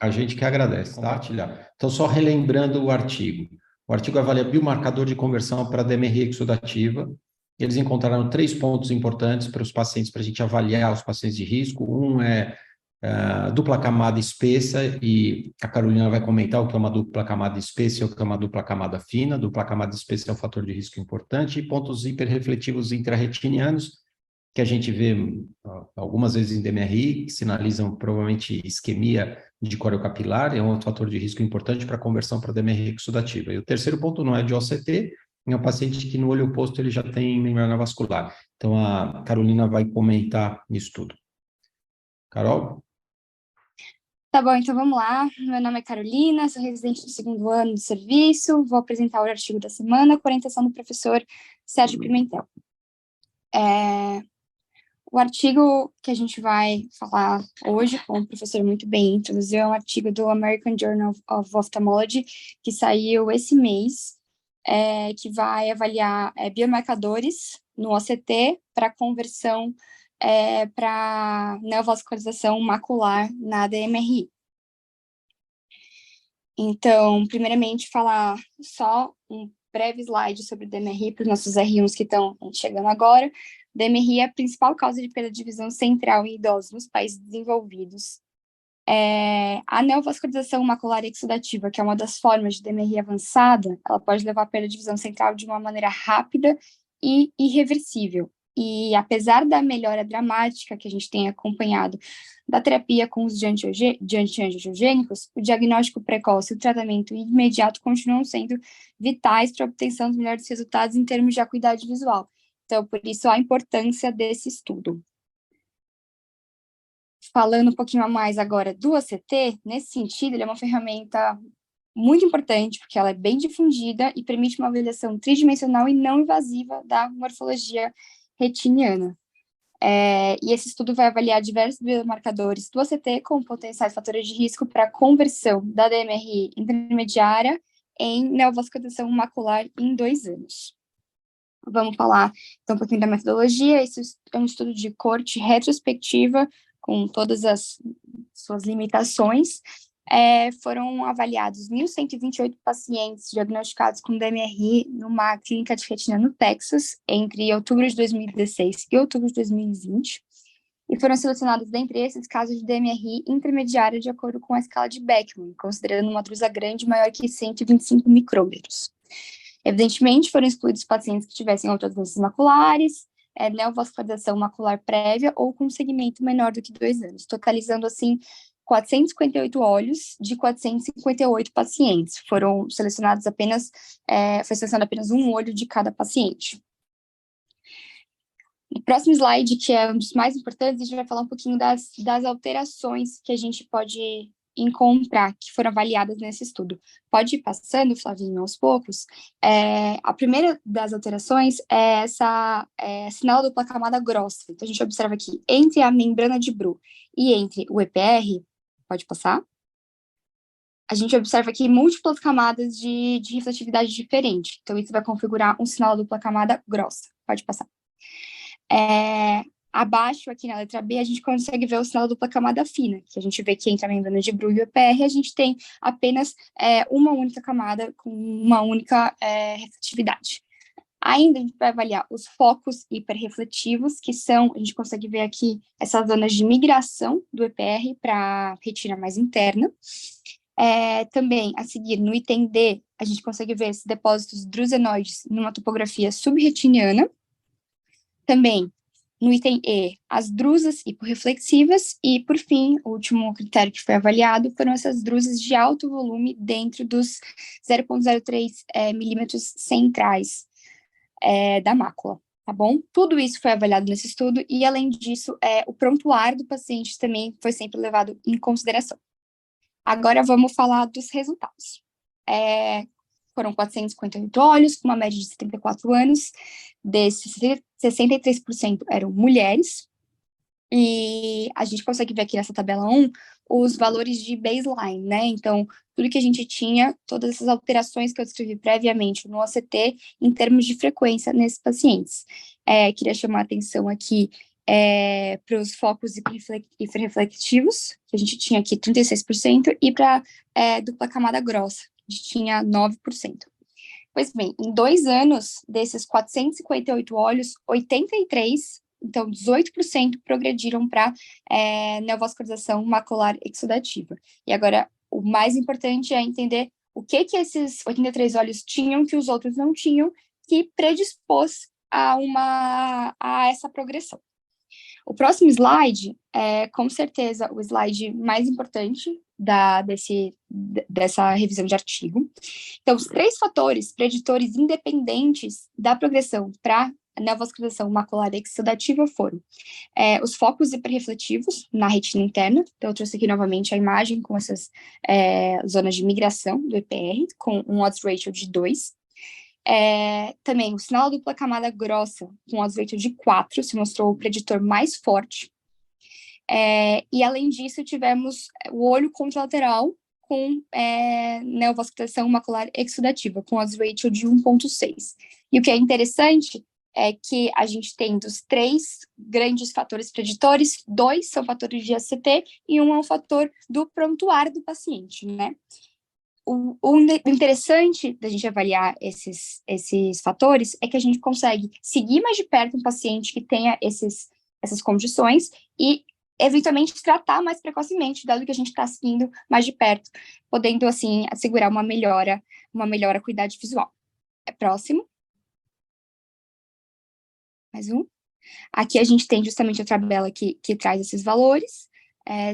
A gente que agradece, tá, Tilha? Então, só relembrando o artigo. O artigo avalia biomarcador de conversão para DMRI exudativa. Eles encontraram 3 pontos importantes para os pacientes, para a gente avaliar os pacientes de risco. Um é dupla camada espessa, e a Carolina vai comentar o que é uma dupla camada espessa e o que é uma dupla camada fina. Dupla camada espessa é um fator de risco importante. E pontos hiperrefletivos intrarretinianos, que a gente vê algumas vezes em DMRI, que sinalizam provavelmente isquemia de coriocapilar, é um outro fator de risco importante para a conversão para DMRI exudativa. E o terceiro ponto não é de OCT, é um paciente que no olho oposto ele já tem membrana vascular. Então, a Carolina vai comentar isso tudo. Carol? Tá bom, então vamos lá. Meu nome é Carolina, sou residente do 2º ano de serviço, vou apresentar o artigo da semana com orientação do professor Sérgio Pimentel. O artigo que a gente vai falar hoje, como o professor muito bem introduziu, é um artigo do American Journal of Ophthalmology, que saiu esse mês, que vai avaliar biomarcadores no OCT para conversão para neovascularização macular na DMRI. Então, primeiramente, falar só um breve slide sobre o DMRI para os nossos R1s que estão chegando agora. DMRI é a principal causa de perda de visão central em idosos nos países desenvolvidos. A neovascularização macular exudativa, que é uma das formas de DMRI avançada, ela pode levar à perda de visão central de uma maneira rápida e irreversível. E apesar da melhora dramática que a gente tem acompanhado da terapia com os antiangiogênicos, o diagnóstico precoce e o tratamento imediato continuam sendo vitais para a obtenção dos melhores resultados em termos de acuidade visual. Então, por isso, a importância desse estudo. falando um pouquinho a mais agora do OCT, nesse sentido, ele é uma ferramenta muito importante, porque ela é bem difundida e permite uma avaliação tridimensional e não invasiva da morfologia retiniana. E esse estudo vai avaliar diversos biomarcadores do OCT com potenciais fatores de risco para conversão da DMRI intermediária em neovascularização macular em 2 anos. Vamos falar então um pouquinho da metodologia. Esse é um estudo de corte retrospectiva, com todas as suas limitações. Foram avaliados 1.128 pacientes diagnosticados com DMRI numa clínica de retina no Texas, entre outubro de 2016 e outubro de 2020, e foram selecionados dentre esses casos de DMRI intermediária de acordo com a escala de Beckman, considerando uma drusa grande maior que 125 micrômetros. Evidentemente, foram excluídos pacientes que tivessem outras doenças maculares, neovascularização macular prévia ou com segmento menor do que 2 anos, totalizando, assim, 458 olhos de 458 pacientes. Foram selecionados foi selecionado apenas um olho de cada paciente. No próximo slide, que é um dos mais importantes, a gente vai falar um pouquinho das alterações que a gente pode encontrar, que foram avaliadas nesse estudo. Pode ir passando, Flavinho, aos poucos. A primeira das alterações é essa sinal dupla camada grossa. Então, a gente observa aqui, entre a membrana de Bru e entre o EPR, pode passar, a gente observa aqui múltiplas camadas de refletividade diferente. Então, isso vai configurar um sinal dupla camada grossa. Pode passar. Abaixo, aqui na letra B, a gente consegue ver o sinal dupla camada fina, que a gente vê que entre a membrana de Bru e o EPR, a gente tem apenas uma única camada com uma única refletividade. Ainda a gente vai avaliar os focos hiperrefletivos, que são, a gente consegue ver aqui essas zonas de migração do EPR para a retina mais interna. Também, a seguir, no item D, a gente consegue ver esses depósitos drusenoides numa topografia subretiniana. Também, no item E, as drusas hiporreflexivas. E, por fim, o último critério que foi avaliado foram essas drusas de alto volume dentro dos 0,03 milímetros centrais da mácula, tá bom? Tudo isso foi avaliado nesse estudo e, além disso, o prontuário do paciente também foi sempre levado em consideração. Agora vamos falar dos resultados. Foram 458 olhos, com uma média de 74 anos, desses 63% eram mulheres, e a gente consegue ver aqui nessa tabela 1 os valores de baseline, né? Então, tudo que a gente tinha, todas essas alterações que eu descrevi previamente no OCT, em termos de frequência nesses pacientes. Queria chamar a atenção aqui para os focos hiperreflectivos, que a gente tinha aqui 36%, e para dupla camada grossa, a gente tinha 9%. Pois bem, em 2 anos, desses 458 olhos, 83%, então 18% progrediram para neovascularização macular exudativa. E agora, o mais importante é entender o que esses 83 olhos tinham que os outros não tinham, que predispôs a essa progressão. O próximo slide é, com certeza, o slide mais importante dessa revisão de artigo. Então, os 3 fatores preditores independentes da progressão para a neovascularização macular exudativa foram os focos hiperrefletivos na retina interna. Então, eu trouxe aqui novamente a imagem com essas zonas de migração do EPR, com um odds ratio de 2. Também o sinal dupla camada grossa, com odds ratio de 4, se mostrou o preditor mais forte. E, além disso, tivemos o olho contralateral com neovascularização macular exudativa, com odds ratio de 1,6. E o que é interessante é que a gente tem dos 3 grandes fatores preditores, 2 são fatores de ACT e 1 é um fator do prontuário do paciente, né? O interessante da gente avaliar esses fatores é que a gente consegue seguir mais de perto um paciente que tenha essas condições e, eventualmente, tratar mais precocemente, dado que a gente está seguindo mais de perto, podendo, assim, assegurar uma melhora à qualidade visual. Próximo. Mais um. Aqui a gente tem justamente a tabela que traz esses valores.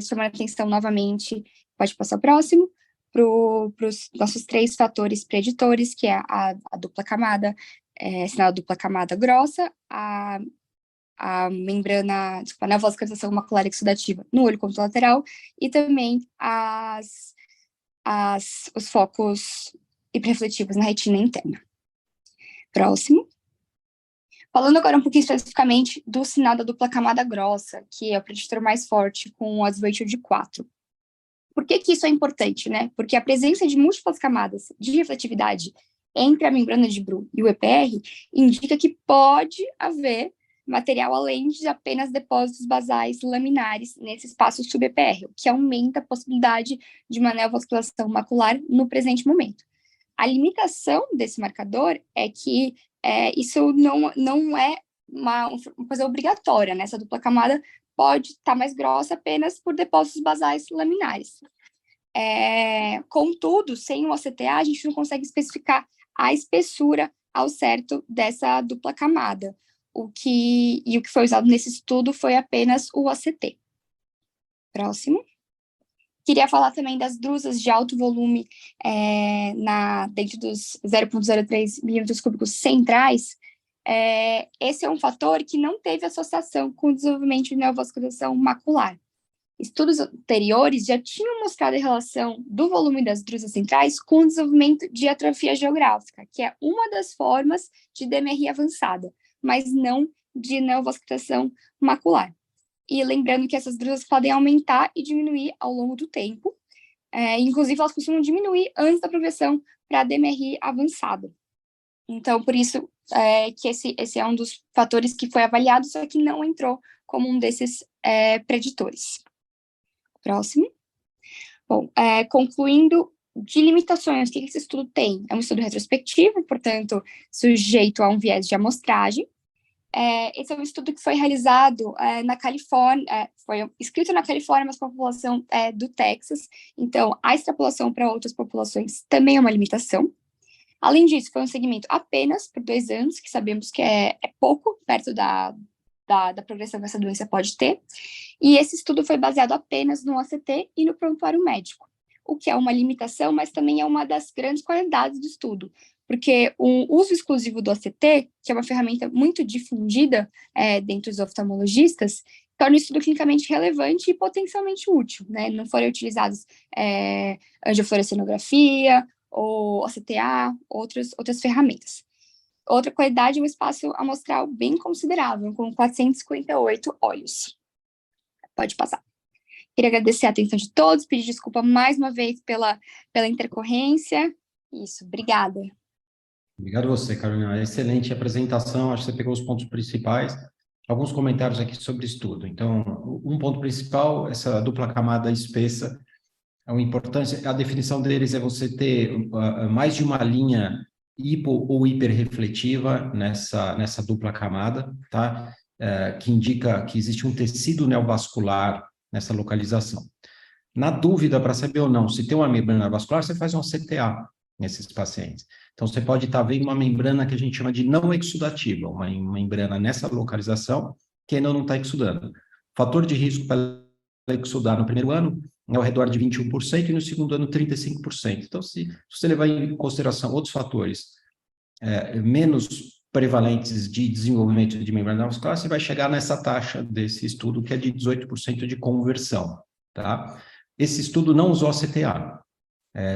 Chamando a atenção novamente, pode passar o próximo, para os nossos 3 fatores preditores, que é a dupla camada, sinal dupla camada grossa, a a membrana, desculpa, a neovascularização macular exudativa no olho contralateral e também os focos hiperrefletivos na retina interna. Próximo. Falando agora um pouquinho especificamente do sinal da dupla camada grossa, que é o preditor mais forte com o Odds de 4. Por que isso é importante, né? Porque a presença de múltiplas camadas de refletividade entre a membrana de Bru e o EPR indica que pode haver material além de apenas depósitos basais laminares nesse espaço sub-EPR, o que aumenta a possibilidade de uma neovascularização macular no presente momento. A limitação desse marcador é que isso não é uma coisa obrigatória, né? Essa dupla camada pode estar mais grossa apenas por depósitos basais laminares. Contudo, sem o OCTA, a gente não consegue especificar a espessura ao certo dessa dupla camada. O que foi usado nesse estudo foi apenas o OCT. Próximo. Queria falar também das drusas de alto volume dentro dos 0,03 milímetros cúbicos centrais. Esse é um fator que não teve associação com o desenvolvimento de neovascularização macular. Estudos anteriores já tinham mostrado a relação do volume das drusas centrais com o desenvolvimento de atrofia geográfica, que é uma das formas de DMRI avançada, mas não de neovascularização macular. E lembrando que essas drusas podem aumentar e diminuir ao longo do tempo. Inclusive, elas costumam diminuir antes da progressão para a DMRI avançada. Então, por isso que esse é um dos fatores que foi avaliado, só que não entrou como um desses preditores. Próximo. Bom, concluindo, de limitações, o que esse estudo tem? É um estudo retrospectivo, portanto, sujeito a um viés de amostragem. Esse é um estudo que foi realizado na Califórnia, foi escrito na Califórnia, mas com a população do Texas. Então, a extrapolação para outras populações também é uma limitação. Além disso, foi um segmento apenas por 2 anos, que sabemos que é pouco, perto da progressão que essa doença pode ter. E esse estudo foi baseado apenas no OCT e no prontuário médico, o que é uma limitação, mas também é uma das grandes qualidades do estudo, porque o uso exclusivo do OCT, que é uma ferramenta muito difundida dentre os oftalmologistas, torna o estudo clinicamente relevante e potencialmente útil, né? Não foram utilizados angiofluorescenografia ou OCTA, outras ferramentas. Outra qualidade é um espaço amostral bem considerável, com 458 olhos. Pode passar. Queria agradecer a atenção de todos, pedir desculpa mais uma vez pela intercorrência. Isso, obrigada. Obrigado a você, Carolina. Excelente apresentação, acho que você pegou os pontos principais. Alguns comentários aqui sobre estudo. Então, um ponto principal, essa dupla camada espessa, é uma importância, a definição deles é você ter mais de uma linha hipo ou hiperrefletiva nessa dupla camada, tá? Que indica que existe um tecido neovascular nessa localização. Na dúvida, para saber ou não se tem uma membrana vascular, você faz um CTA nesses pacientes. Então, você pode estar vendo uma membrana que a gente chama de não exudativa, uma membrana nessa localização que ainda não está exudando. O fator de risco para exudar no primeiro ano é ao redor de 21% e no segundo ano 35%. Então, se você levar em consideração outros fatores menos prevalentes de desenvolvimento de membrana vascular, você vai chegar nessa taxa desse estudo, que é de 18% de conversão, tá? Esse estudo não usou CTA.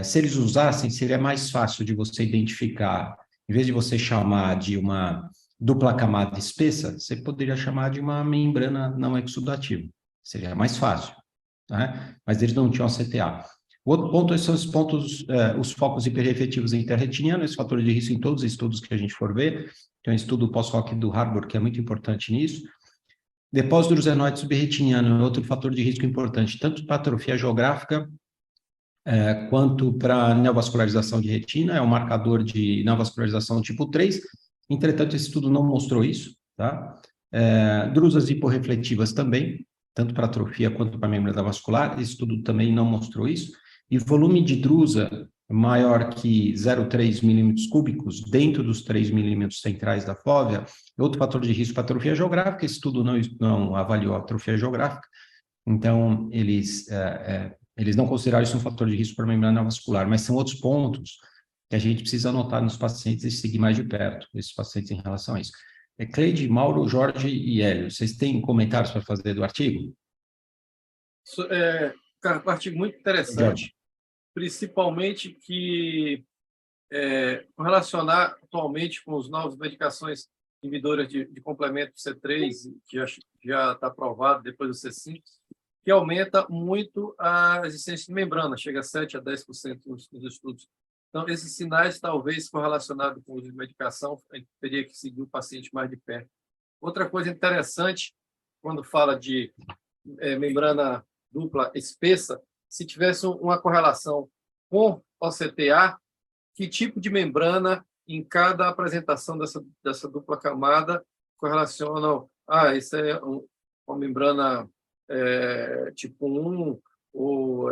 Se eles usassem, seria mais fácil de você identificar, em vez de você chamar de uma dupla camada espessa, você poderia chamar de uma membrana não exudativa. Seria mais fácil, tá? Mas eles não tinham CTA. O outro ponto são os pontos, os focos hiperrefletivos interretinianos, esse fator de risco em todos os estudos que a gente for ver. Tem um estudo pós-hoc do Harvard que é muito importante nisso. Depósito do xenoide subretiniano é outro fator de risco importante, tanto para atrofia geográfica quanto para neovascularização de retina, é um marcador de neovascularização tipo 3, entretanto, esse estudo não mostrou isso, tá? Drusas hiporrefletivas também, tanto para atrofia quanto para membrana vascular, esse estudo também não mostrou isso, e volume de drusa maior que 0,3 milímetros cúbicos dentro dos 3 milímetros centrais da fóvea, é outro fator de risco para atrofia geográfica, esse estudo não avaliou a atrofia geográfica, então eles não consideraram isso um fator de risco para a membrana vascular, mas são outros pontos que a gente precisa anotar nos pacientes e seguir mais de perto esses pacientes em relação a isso. Cleide, Mauro, Jorge e Hélio, vocês têm comentários para fazer do artigo? Um artigo muito interessante, Jorge. Principalmente que relacionar atualmente com as novas medicações inibidores de complemento C3, que já está aprovado depois do C5, que aumenta muito a existência de membrana, chega a 7% a 10% nos estudos. Então, esses sinais, talvez, correlacionados com o uso de medicação, a gente teria que seguir o paciente mais de perto. Outra coisa interessante, quando fala de membrana dupla espessa, se tivesse uma correlação com OCTA, que tipo de membrana em cada apresentação dessa dupla camada correlacionam? Isso é uma membrana tipo 1, ou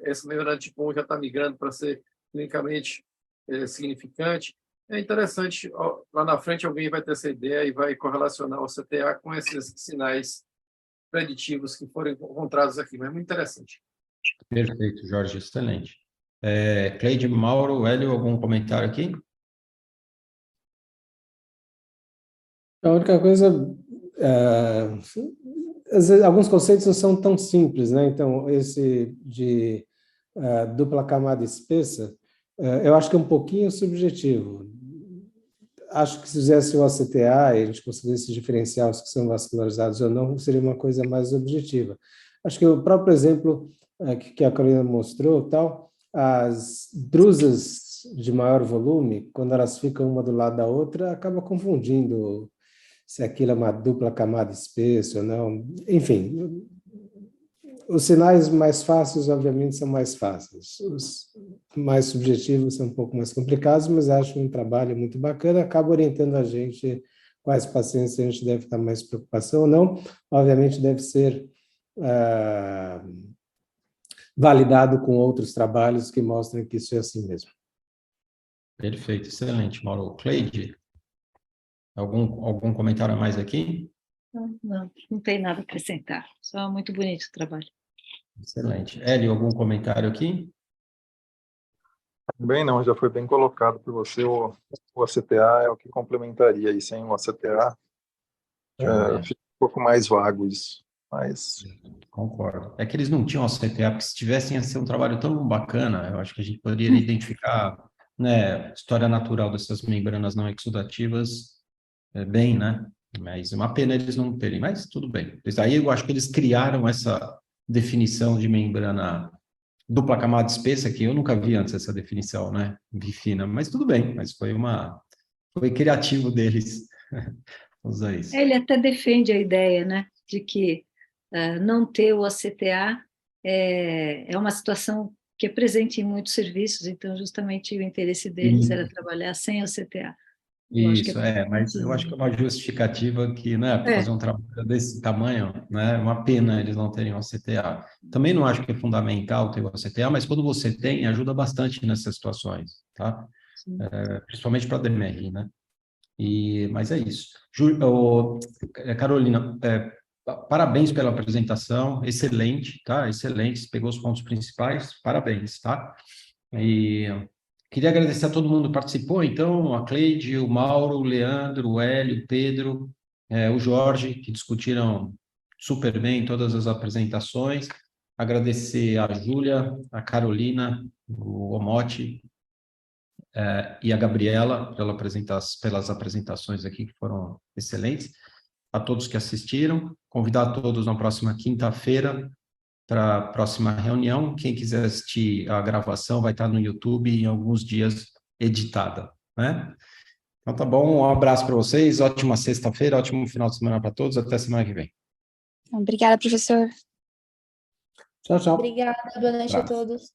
essa membrana tipo 1 já está migrando para ser clinicamente significante. É interessante, lá na frente alguém vai ter essa ideia e vai correlacionar o CTA com esses sinais preditivos que foram encontrados aqui, mas é muito interessante. Perfeito, Jorge, excelente. Cleide, Mauro, Hélio, algum comentário aqui? A única coisa, alguns conceitos não são tão simples, né? Então, esse de dupla camada espessa, eu acho que é um pouquinho subjetivo. Acho que se fizesse o ACTA e a gente conseguisse diferenciar os que são vascularizados ou não, seria uma coisa mais objetiva. Acho que o próprio exemplo que a Carolina mostrou, tal, as drusas de maior volume, quando elas ficam uma do lado da outra, acaba confundindo se aquilo é uma dupla camada espessa ou não. Enfim, os sinais mais fáceis, obviamente, são mais fáceis. Os mais subjetivos são um pouco mais complicados, mas acho um trabalho muito bacana, acaba orientando a gente quais pacientes a gente deve estar mais preocupação ou não. Obviamente, deve ser validado com outros trabalhos que mostram que isso é assim mesmo. Perfeito, excelente, Mauro. Cleide, algum comentário a mais aqui? Não tem nada a acrescentar, só muito bonito o trabalho. Excelente. Hélio, algum comentário aqui? Bem, não, já foi bem colocado por você, o ACTA é o que complementaria, e sem o ACTA fica um pouco mais vago isso. Mas... Concordo. É que eles não tinham ACTA, porque se tivessem, ia ser um trabalho tão bacana, eu acho que a gente poderia identificar, né, a história natural dessas membranas não exudativas bem, né? Mas é uma pena eles não terem, mas tudo bem. Aí eu acho que eles criaram essa definição de membrana dupla camada espessa, que eu nunca vi antes essa definição, né? Bifina, mas tudo bem, mas foi criativo deles usar isso. Ele até defende a ideia, né, de que não ter o ACTA é uma situação que é presente em muitos serviços, então justamente o interesse deles era trabalhar sem o ACTA. Isso, mas eu acho que é uma justificativa que, né, para fazer um trabalho desse tamanho, né, é uma pena eles não terem o ACTA. Também não acho que é fundamental ter o ACTA, mas quando você tem, ajuda bastante nessas situações, tá? Principalmente para a DMR, né? Mas é isso. Carolina, parabéns pela apresentação, excelente, tá? Excelente, você pegou os pontos principais, parabéns, tá? E queria agradecer a todo mundo que participou, então, a Cleide, o Mauro, o Leandro, o Hélio, o Pedro, o Jorge, que discutiram super bem todas as apresentações. Agradecer a Júlia, a Carolina, o Omote e a Gabriela pelas apresentações aqui, que foram excelentes. A todos que assistiram, convidar todos na próxima quinta-feira para a próxima reunião. Quem quiser assistir a gravação vai estar no YouTube em alguns dias editada, né? Então tá bom, um abraço para vocês, ótima sexta-feira, ótimo final de semana para todos, até semana que vem. Obrigada, professor. Tchau, tchau. Obrigada, boa noite a todos.